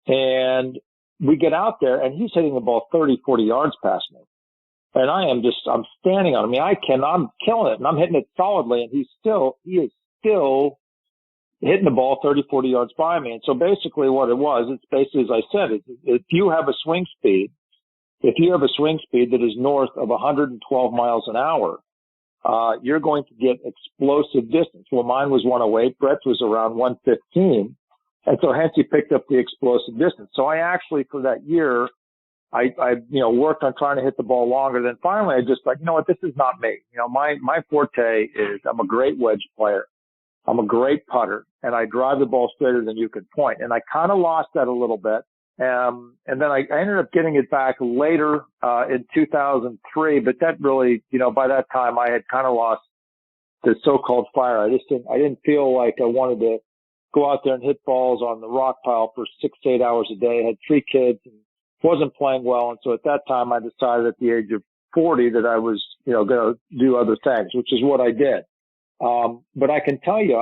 Speaker 6: And we get out there and he's hitting the ball 30, 40 yards past me. And I'm standing on him. I'm killing it and I'm hitting it solidly, and he is still hitting the ball 30, 40 yards by me. And so basically what it was, it's basically, as I said, if you have a swing speed that is north of 112 miles an hour, you're going to get explosive distance. Well, mine was 108. Brett's was around 115. And so hence he picked up the explosive distance. So I actually, for that year, I worked on trying to hit the ball longer. Then finally I just like, you know what, this is not me. My forte is I'm a great wedge player. I'm a great putter, and I drive the ball straighter than you can point. And I kind of lost that a little bit. And then I ended up getting it back later, in 2003, but that really, by that time I had kind of lost the so-called fire. I didn't feel like I wanted to go out there and hit balls on the rock pile for 6 to 8 hours a day. I had 3 kids and wasn't playing well. And so at that time I decided at the age of 40 that I was, going to do other things, which is what I did. But I can tell you,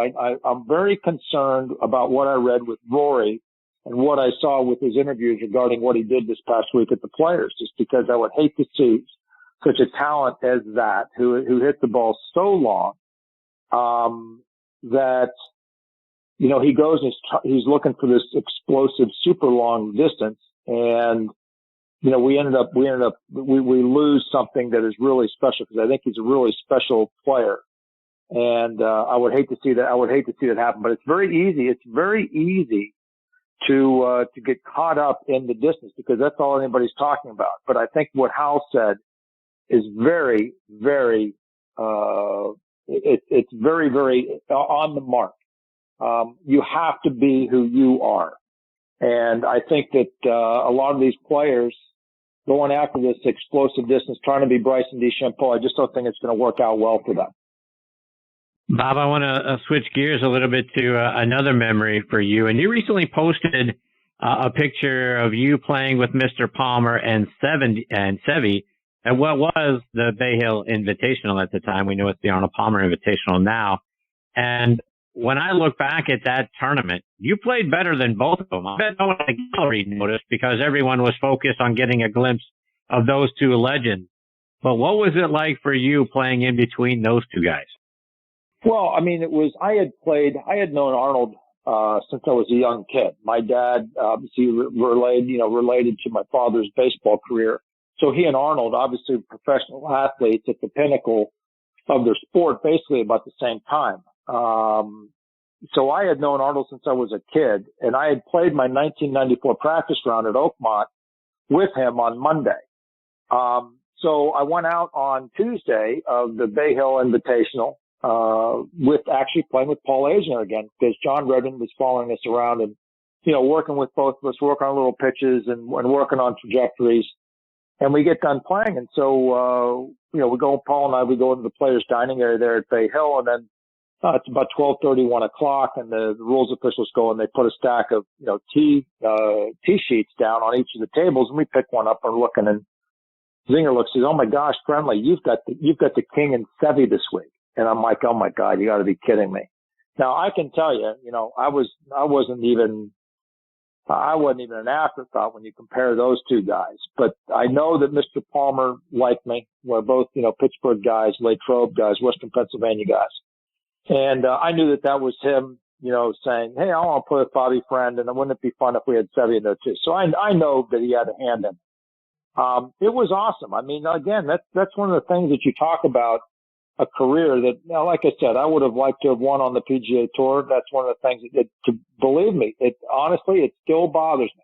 Speaker 6: I'm very concerned about what I read with Rory and what I saw with his interviews regarding what he did this past week at the Players, just because I would hate to see such a talent as that, who hit the ball so long, that, he goes and he's looking for this explosive, super long distance. And, we lose something that is really special, because I think he's a really special player. And, I would hate to see that happen, but it's very easy to get caught up in the distance, because that's all anybody's talking about. But I think what Hal said is very, very, it's very, very on the mark. You have to be who you are. And I think that, a lot of these players going after this explosive distance, trying to be Bryson DeChambeau, I just don't think it's going to work out well for them.
Speaker 2: Bob, I want to switch gears a little bit to another memory for you. And you recently posted a picture of you playing with Mr. Palmer and Seve at what was the Bay Hill Invitational at the time. We know it's the Arnold Palmer Invitational now. And when I look back at that tournament, you played better than both of them. I bet no one in the gallery noticed, because everyone was focused on getting a glimpse of those two legends. But what was it like for you playing in between those two guys?
Speaker 6: Well, I mean, I had known Arnold, since I was a young kid. My dad, obviously related to my father's baseball career. So he and Arnold, obviously professional athletes at the pinnacle of their sport, basically about the same time. So I had known Arnold since I was a kid, and I had played my 1994 practice round at Oakmont with him on Monday. So I went out on Tuesday of the Bay Hill Invitational, with actually playing with Paul Azinger again, because John Redden was following us around and, working with both of us, working on little pitches and working on trajectories. And we get done playing. And so, Paul and I, we go into the players' dining area there at Bay Hill, and then, it's about 12:30, 1 o'clock, and the rules officials go and they put a stack of, tee sheets down on each of the tables, and we pick one up and looking, and Zinger looks and says, "Oh my gosh, friendly, you've got the king and Seve this week." And I'm like, "Oh my God, you got to be kidding me." Now I can tell you, I wasn't even an afterthought when you compare those two guys. But I know that Mr. Palmer liked me. We're both, Pittsburgh guys, Latrobe guys, Western Pennsylvania guys. And I knew that was him, saying, "Hey, I want to play with Bobby Friend, and wouldn't it be fun if we had Seve in there too?" So I know that he had a hand in it. It was awesome. I mean, again, that's one of the things that you talk about, a career that, like I said, I would have liked to have won on the PGA Tour. That's one of the things to believe me, honestly, it still bothers me.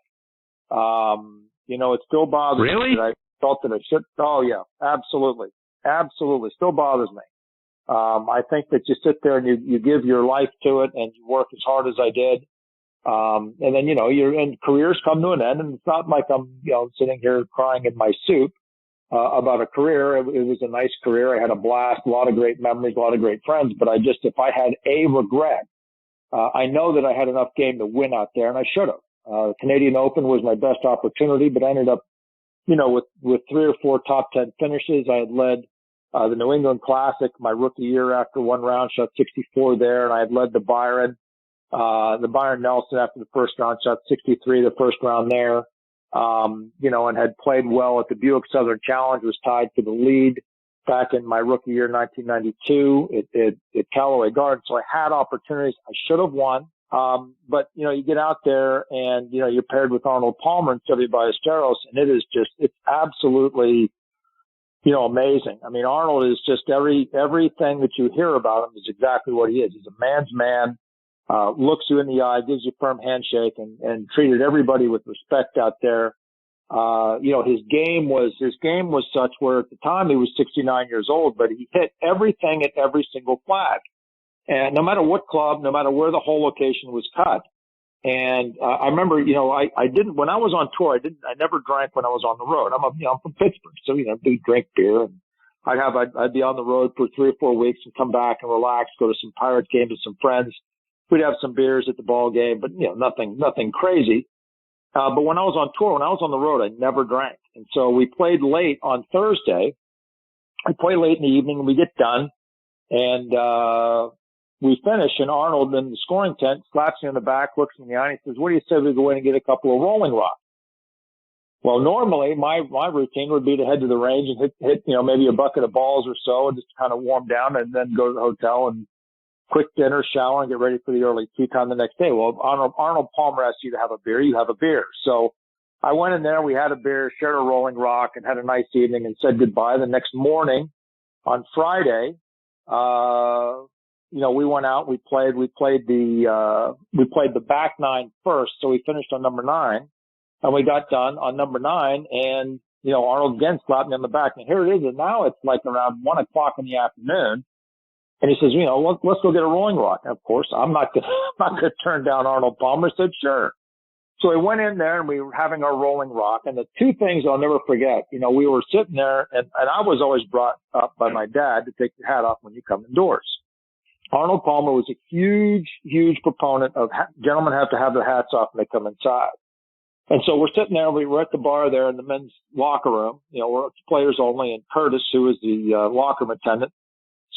Speaker 6: It still bothers me.
Speaker 2: Really?
Speaker 6: That I felt that I should. Oh yeah, absolutely. Absolutely. Still bothers me. I think that you sit there and you give your life to it and you work as hard as I did. And then, your careers come to an end, and it's not like I'm, sitting here crying in my soup, about a career. It was a nice career. I had a blast, a lot of great memories, a lot of great friends, but if I had a regret, I know that I had enough game to win out there, and I should have. Canadian Open was my best opportunity, but I ended up, with 3 or 4 top 10 finishes. I had led, the New England Classic my rookie year after one round, shot 64 there, and I had led the Byron Nelson after the first round, shot 63 the first round there. And had played well at the Buick Southern Challenge, was tied for the lead back in my rookie year, 1992 at Callaway Gardens. So I had opportunities. I should have won. But, you get out there and, you're paired with Arnold Palmer and Seve Ballesteros, and it's absolutely, amazing. I mean, Arnold is just everything that you hear about him is exactly what he is. He's a man's man. looks you in the eye, gives you a firm handshake, and treated everybody with respect out there. His game was such where at the time he was 69 years old, but he hit everything at every single flag. And no matter what club, no matter where the hole location was cut. And I remember, when I was on tour, I never drank when I was on the road. I'm from Pittsburgh, so do drink beer, and I'd be on the road for 3 or 4 weeks and come back and relax, go to some Pirate games with some friends. We'd have some beers at the ball game, but nothing crazy. But when I was on tour, when I was on the road, I never drank. And so we played late on Thursday. I play late in the evening, and we get done, and we finish, and Arnold in the scoring tent slaps me on the back, looks me in the eye, and he says, "What do you say we go in and get a couple of Rolling Rocks?" Well, normally my routine would be to head to the range and hit maybe a bucket of balls or so, and just kind of warm down, and then go to the hotel and quick dinner, shower, and get ready for the early tea time the next day. Well, Arnold Palmer asks you to have a beer, you have a beer. So I went in there, we had a beer, shared a Rolling Rock, and had a nice evening, and said goodbye. The next morning, on Friday, we went out, we played the back nine first, so we finished on number 9, and we got done on number 9, and, Arnold again slapped me on the back, and here it is, and now it's like around 1 o'clock in the afternoon, and he says, let's go get a Rolling Rock. And of course, I'm not gonna turn down Arnold Palmer. I said, sure. So we went in there, and we were having our Rolling Rock, and the two things I'll never forget, we were sitting there, and I was always brought up by my dad to take your hat off when you come indoors. Arnold Palmer was a huge, huge proponent of gentlemen have to have their hats off when they come inside. And so we're sitting there, we were at the bar there in the men's locker room, we're players only, and Curtis, who was the locker room attendant,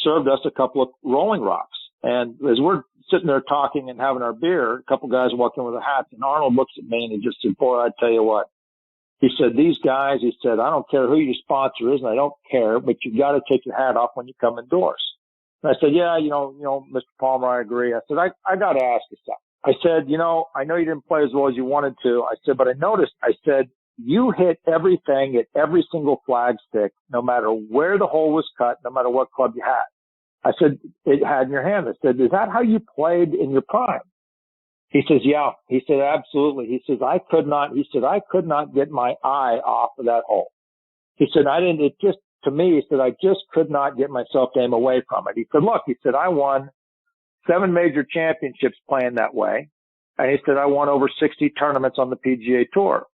Speaker 6: served us a couple of Rolling Rocks. And as we're sitting there talking and having our beer, a couple guys walk in with their hats, and Arnold looks at me and he just said, "Boy, I tell you what." He said, "These guys," he said, "I don't care who your sponsor is, and I don't care, but you got to take your hat off when you come indoors." And I said, "Yeah, Mr. Palmer, I agree." I said, I got to ask you something. I said, I know you didn't play as well as you wanted to. I said, but I noticed, I said, you hit everything at every single flag stick, no matter where the hole was cut, no matter what club you had. I said, it had in your hand. I said, is that how you played in your prime? He says, yeah. He said, absolutely. He says, I could not get my eye off of that hole. He said, to me, he said, I just could not get myself to aim away from it. He said, look, he said, I won 7 major championships playing that way. And he said, I won over 60 tournaments on the PGA Tour.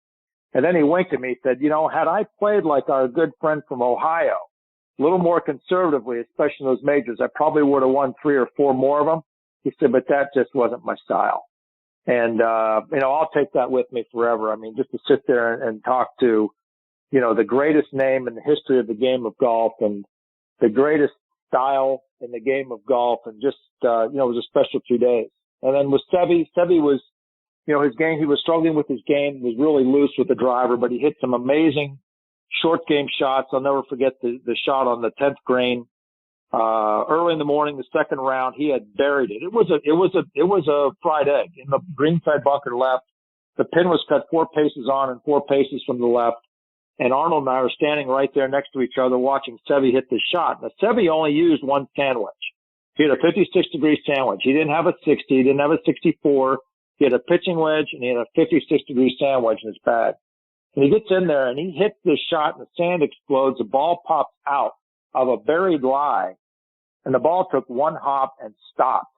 Speaker 6: And then he winked at me. He said, had I played like our good friend from Ohio, a little more conservatively, especially in those majors, I probably would have won 3 or 4 more of them. He said, but that just wasn't my style. And, I'll take that with me forever. I mean, just to sit there and talk to, the greatest name in the history of the game of golf and the greatest style in the game of golf, and just, it was a special 2 days. And then with Seve was, his game, he was struggling with his game, was really loose with the driver, but he hit some amazing short game shots. I'll never forget the shot on the 10th green, early in the morning, the second round, he had buried it. It was a fried egg in the greenside bunker left. The pin was cut 4 paces on and 4 paces from the left. And Arnold and I were standing right there next to each other watching Seve hit this shot. Now, Seve only used one sandwich. He had a 56-degree sandwich. He didn't have a 60. He didn't have a 64. He had a pitching wedge, and he had a 56-degree sandwich in his bag. And he gets in there, and he hits this shot, and the sand explodes. The ball pops out of a buried lie, and the ball took 1 hop and stopped.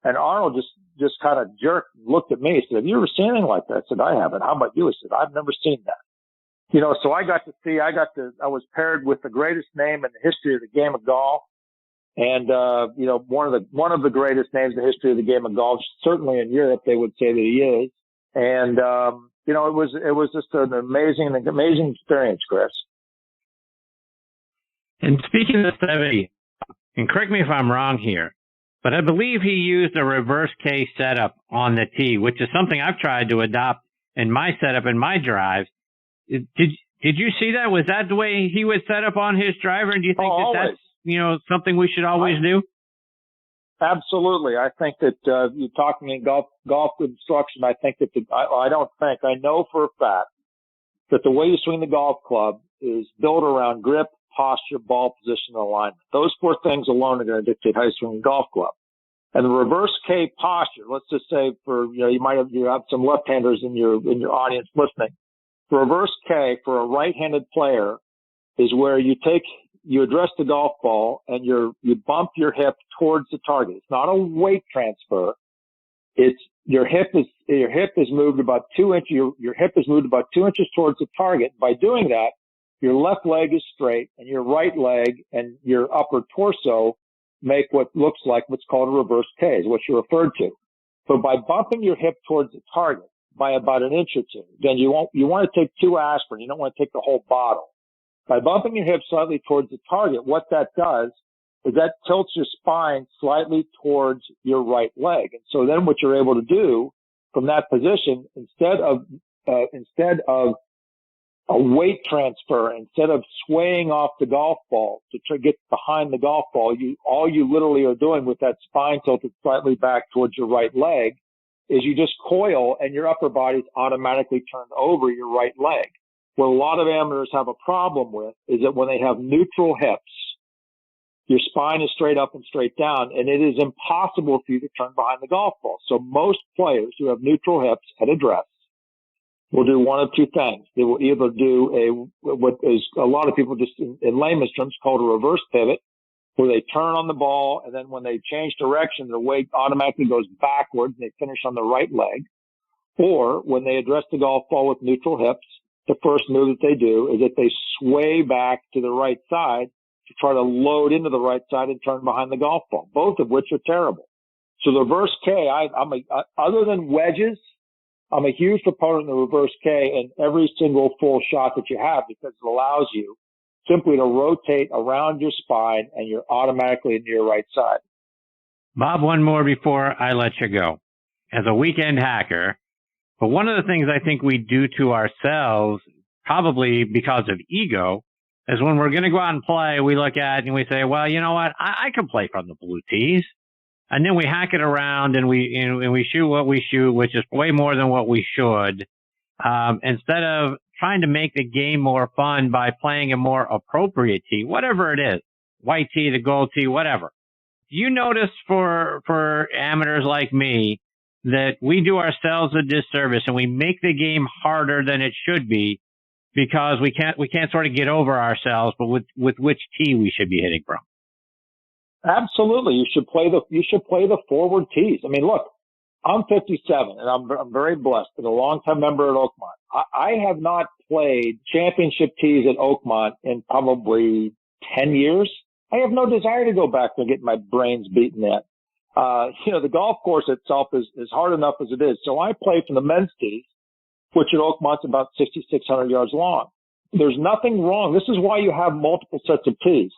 Speaker 6: And Arnold just kind of jerked and looked at me. He said, have you ever seen anything like that? I said, I haven't. How about you? He said, I've never seen that. So I was paired with the greatest name in the history of the game of golf. And, one of the greatest names in the history of the game of golf. Certainly in Europe, they would say that he is. And, it was just an amazing experience, Chris.
Speaker 2: And speaking of Seve, and correct me if I'm wrong here, but I believe he used a reverse K setup on the tee, which is something I've tried to adopt in my setup in my drives. Did you see that? Was that the way he would set up on his driver? And do you think that's something we should always do?
Speaker 6: Absolutely. I think that you're talking in golf instruction. I think that I know for a fact that the way you swing the golf club is built around grip, posture, ball position, and alignment. Those 4 things alone are going to dictate how you swing the golf club. And the reverse K posture, let's just say you have some left-handers in your audience listening. The reverse K for a right-handed player is where you address the golf ball and you bump your hip towards the target. It's not a weight transfer. It's your hip is moved about 2 inches. Your hip is moved about 2 inches towards the target. By doing that, your left leg is straight and your right leg and your upper torso make what looks like what's called a reverse K, is what you referred to. So by bumping your hip towards the target by about an inch or two, then you want to take 2 aspirin. You don't want to take the whole bottle. By bumping your hip slightly towards the target, what that does is that tilts your spine slightly towards your right leg. And so then what you're able to do from that position, instead of a weight transfer, instead of swaying off the golf ball to get behind the golf ball, all you literally are doing with that spine tilted slightly back towards your right leg is you just coil and your upper body's automatically turned over your right leg. What a lot of amateurs have a problem with is that when they have neutral hips, your spine is straight up and straight down, and it is impossible for you to turn behind the golf ball. So most players who have neutral hips at address will do one of two things. They will either do what is a lot of people just in layman's terms called a reverse pivot, where they turn on the ball, and then when they change direction, their weight automatically goes backwards, and they finish on the right leg. Or when they address the golf ball with neutral hips, the first move that they do is that they sway back to the right side to try to load into the right side and turn behind the golf ball, both of which are terrible. So the reverse K, other than wedges, I'm a huge proponent of the reverse K in every single full shot that you have, because it allows you simply to rotate around your spine and you're automatically into your right side.
Speaker 2: Bob, one more before I let you go. As a weekend hacker, but one of the things I think we do to ourselves, probably because of ego, is when we're going to go out and play, we look at it and we say, well, you know what? I can play from the blue tees. And then we hack it around and we shoot what we shoot, which is way more than what we should. Instead of trying to make the game more fun by playing a more appropriate tee, whatever it is, white tee, the gold tee, whatever. Do you notice for amateurs like me that we do ourselves a disservice and we make the game harder than it should be because we can't sort of get over ourselves, but with which tee we should be hitting from?
Speaker 6: Absolutely. You should play the forward tees. I mean, look, I'm 57 and I'm very blessed and a longtime member at Oakmont. I have not played championship tees at Oakmont in probably 10 years. I have no desire to go back and get my brains beaten in. The golf course itself is hard enough as it is. So I play from the men's tees, which at Oakmont's about 6,600 yards long. There's nothing wrong. This is why you have multiple sets of tees.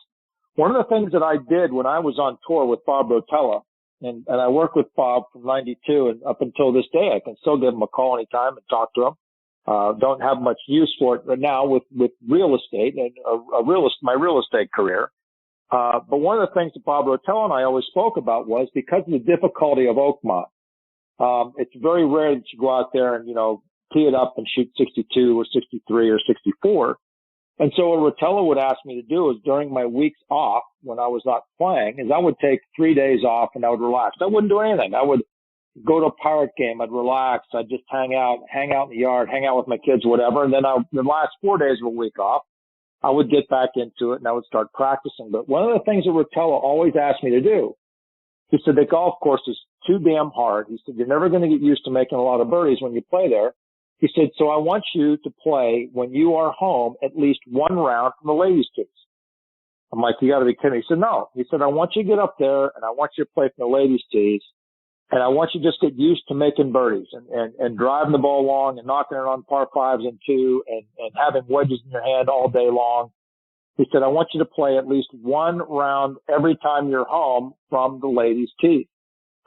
Speaker 6: One of the things that I did when I was on tour with Bob Rotella, and I worked with Bob from 92 and up until this day, I can still give him a call anytime and talk to him. Don't have much use for it right now with real estate and my real estate career. But one of the things that Bob Rotella and I always spoke about was because of the difficulty of Oakmont, it's very rare that you go out there and, tee it up and shoot 62 or 63 or 64. And so what Rotella would ask me to do is during my weeks off when I was not playing is I would take 3 days off and I would relax. I wouldn't do anything. I would go to a Pirate game. I'd relax. I'd just hang out in the yard, hang out with my kids, whatever. And then the last 4 days of a week off, I would get back into it and I would start practicing. But one of the things that Rotella always asked me to do, he said the golf course is too damn hard. He said, you're never going to get used to making a lot of birdies when you play there. He said, so I want you to play when you are home at least one round from the ladies' tees. I'm like, you got to be kidding me. He said, no. He said, I want you to get up there and I want you to play from the ladies' tees. And I want you to just get used to making birdies and driving the ball long and knocking it on par fives and two and having wedges in your hand all day long. He said, I want you to play at least one round every time you're home from the ladies' tees.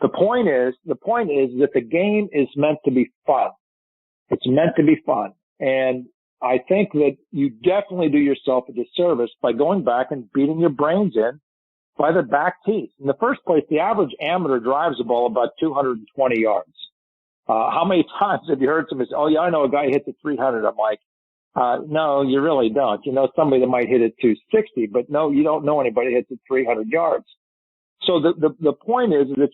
Speaker 6: The point is that the game is meant to be fun. It's meant to be fun. And I think that you definitely do yourself a disservice by going back and beating your brains in by the back tees. In the first place, the average amateur drives the ball about 220 yards. How many times have you heard somebody say, oh yeah, I know a guy hits it 300. I'm like, no, you really don't. You know somebody that might hit it 260, but no, you don't know anybody hits it 300 yards. So the point is that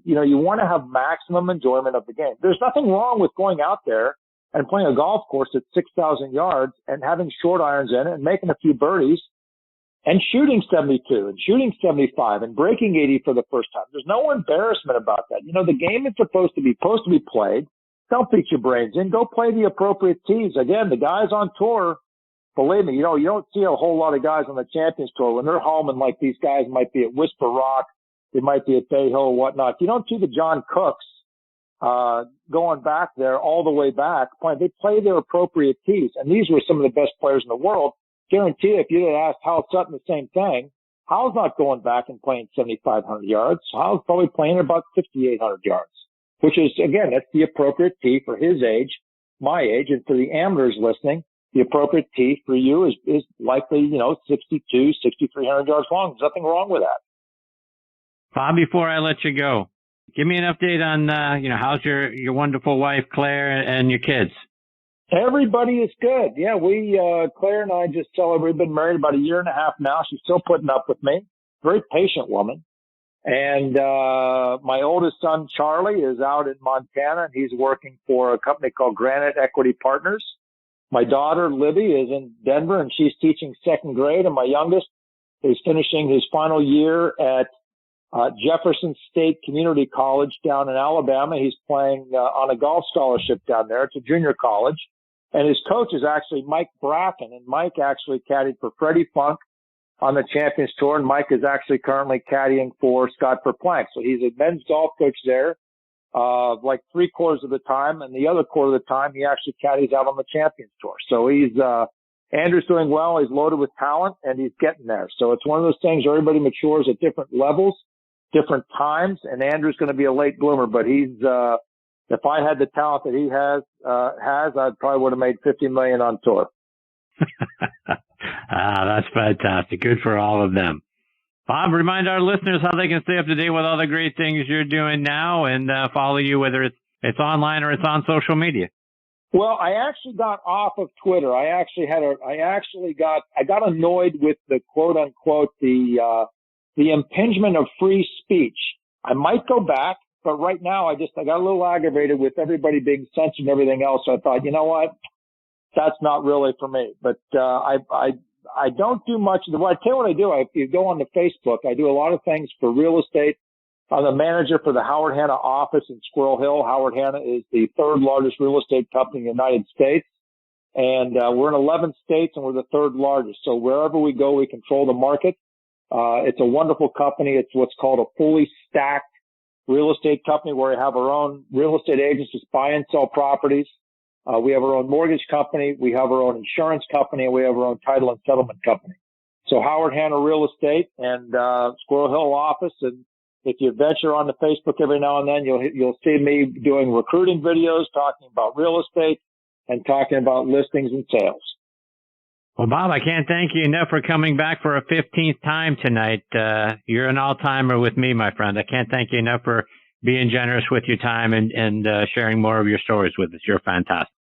Speaker 6: you want to have maximum enjoyment of the game. There's nothing wrong with going out there and playing a golf course at 6,000 yards and having short irons in it and making a few birdies and shooting 72 and shooting 75 and breaking 80 for the first time. There's no embarrassment about that. The game is supposed to be played. Don't beat your brains in. Go play the appropriate tees. Again, the guys on tour, believe me, you don't see a whole lot of guys on the Champions Tour when they're home and like these guys might be at Whisper Rock, they might be at Bay Hill or whatnot. You don't see the John Cooks going back there all the way back. They play their appropriate tees, and these were some of the best players in the world. Guarantee if you'd have asked Hal Sutton the same thing, Hal's not going back and playing 7,500 yards. Hal's probably playing about 6,800 yards, which is, again, that's the appropriate tee for his age, my age, and for the amateurs listening, the appropriate tee for you is likely, 62, 6,300 yards long. There's nothing wrong with that.
Speaker 2: Bob, before I let you go, give me an update on, how's your wonderful wife, Claire, and your kids?
Speaker 6: Everybody is good. Yeah, Claire and I just celebrated, been married about a year and a half now. She's still putting up with me. Very patient woman. And, my oldest son, Charlie, is out in Montana and he's working for a company called Granite Equity Partners. My daughter, Libby, is in Denver and she's teaching second grade. And my youngest is finishing his final year at Jefferson State Community College down in Alabama. He's playing on a golf scholarship down there. It's a junior college. And his coach is actually Mike Bracken. And Mike actually caddied for Freddie Funk on the Champions Tour. And Mike is actually currently caddying for Scott Verplank. So he's a men's golf coach there, like 3/4 of the time. And the other quarter of the time, he actually caddies out on the Champions Tour. So Andrew's doing well. He's loaded with talent and he's getting there. So it's one of those things where everybody matures at different levels, different times. And Andrew's going to be a late bloomer, but he's, if I had the talent that he has, I probably would have made $50 million on tour.
Speaker 2: That's fantastic. Good for all of them. Bob, remind our listeners how they can stay up to date with all the great things you're doing now and follow you, whether it's online or it's on social media.
Speaker 6: Well, I actually got off of Twitter. I got annoyed with the quote unquote the impingement of free speech. I might go back. But right now, I got a little aggravated with everybody being censored and everything else. So I thought, you know what? That's not really for me. But I don't do much. Well, I tell you what I do. If you go on to Facebook, I do a lot of things for real estate. I'm the manager for the Howard Hanna office in Squirrel Hill. Howard Hanna is the third largest real estate company in the United States. And we're in 11 states, and we're the third largest. So wherever we go, we control the market. It's a wonderful company. It's what's called a fully stacked real estate company where we have our own real estate agents just buy and sell properties. We have our own mortgage company. We have our own insurance company, and we have our own title and settlement company. So Howard Hanna Real Estate and Squirrel Hill office. And if you venture onto Facebook every now and then, you'll see me doing recruiting videos, talking about real estate and talking about listings and sales.
Speaker 2: Well, Bob, I can't thank you enough for coming back for a 15th time tonight. You're an all-timer with me, my friend. I can't thank you enough for being generous with your time and sharing more of your stories with us. You're fantastic.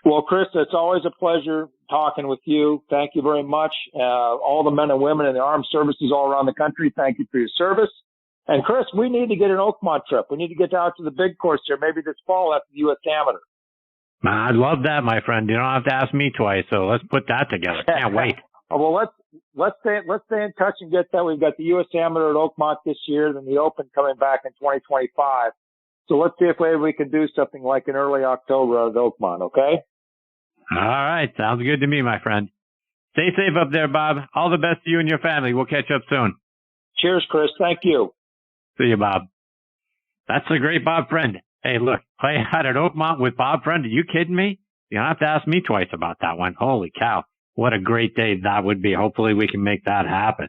Speaker 6: Well, Chris, it's always a pleasure talking with you. Thank you very much. All the men and women in the armed services all around the country, thank you for your service. And, Chris, we need to get an Oakmont trip. We need to get out to the big course here, maybe this fall after the U.S. Amateur.
Speaker 2: I'd love that, my friend. You don't have to ask me twice, so let's put that together. Can't wait.
Speaker 6: Well, let's stay in touch and get that. We've got the U.S. Amateur at Oakmont this year, then the Open coming back in 2025. So let's see if we can do something like in early October at Oakmont, okay?
Speaker 2: All right. Sounds good to me, my friend. Stay safe up there, Bob. All the best to you and your family. We'll catch up soon.
Speaker 6: Cheers, Chris. Thank you.
Speaker 2: See you, Bob. That's the great Bob Friend. Hey, look, play out at Oakmont with Bob Friend. Are you kidding me? You don't have to ask me twice about that one. Holy cow. What a great day that would be. Hopefully we can make that happen.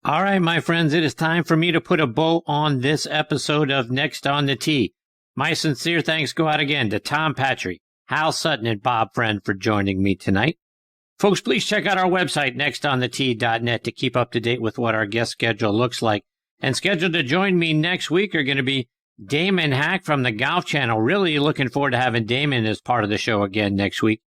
Speaker 2: All right, my friends, it is time for me to put a bow on this episode of Next on the Tee. My sincere thanks go out again to Tom Patri, Hal Sutton, and Bob Friend for joining me tonight. Folks, please check out our website, nextonthetee.net, to keep up to date with what our guest schedule looks like. And scheduled to join me next week are going to be Damon Hack from the Golf Channel. Really looking forward to having Damon as part of the show again next week.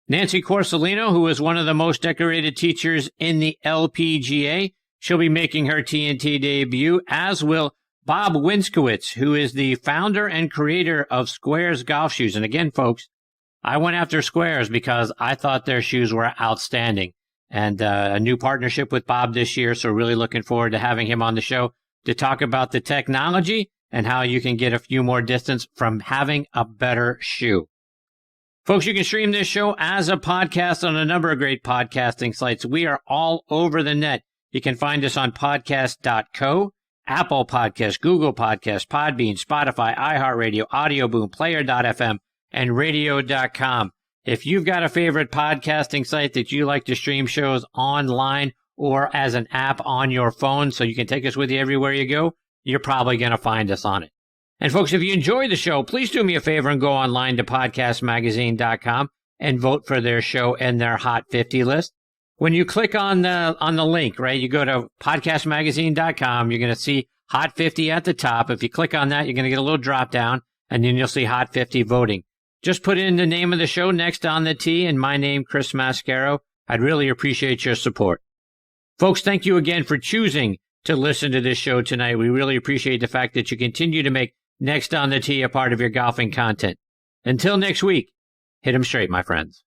Speaker 2: Nancy Corsolino, who is one of the most decorated teachers in the LPGA. She'll be making her TNT debut, as will Bob Winskowitz, who is the founder and creator of Squares Golf Shoes. And again, folks, I went after Squares because I thought their shoes were outstanding. And a new partnership with Bob this year, so really looking forward to having him on the show to talk about the technology and how you can get a few more distance from having a better shoe. Folks, you can stream this show as a podcast on a number of great podcasting sites. We are all over the net. You can find us on podcast.co, Apple Podcasts, Google Podcasts, Podbean, Spotify, iHeartRadio, Audio Boom, Player.fm, and Radio.com. If you've got a favorite podcasting site that you like to stream shows online or as an app on your phone so you can take us with you everywhere you go, you're probably going to find us on it. And folks, if you enjoy the show, please do me a favor and go online to podcastmagazine.com and vote for their show in their Hot 50 list. When you click on the link, right, you go to podcastmagazine.com, you're going to see Hot 50 at the top. If you click on that, you're going to get a little drop down, and then you'll see Hot 50 voting. Just put in the name of the show next on the T and my name, Chris Mascaro. I'd really appreciate your support. Folks, thank you again for choosing to listen to this show tonight. We really appreciate the fact that you continue to make Next on the Tee a part of your golfing content. Until next week, hit 'em straight, my friends.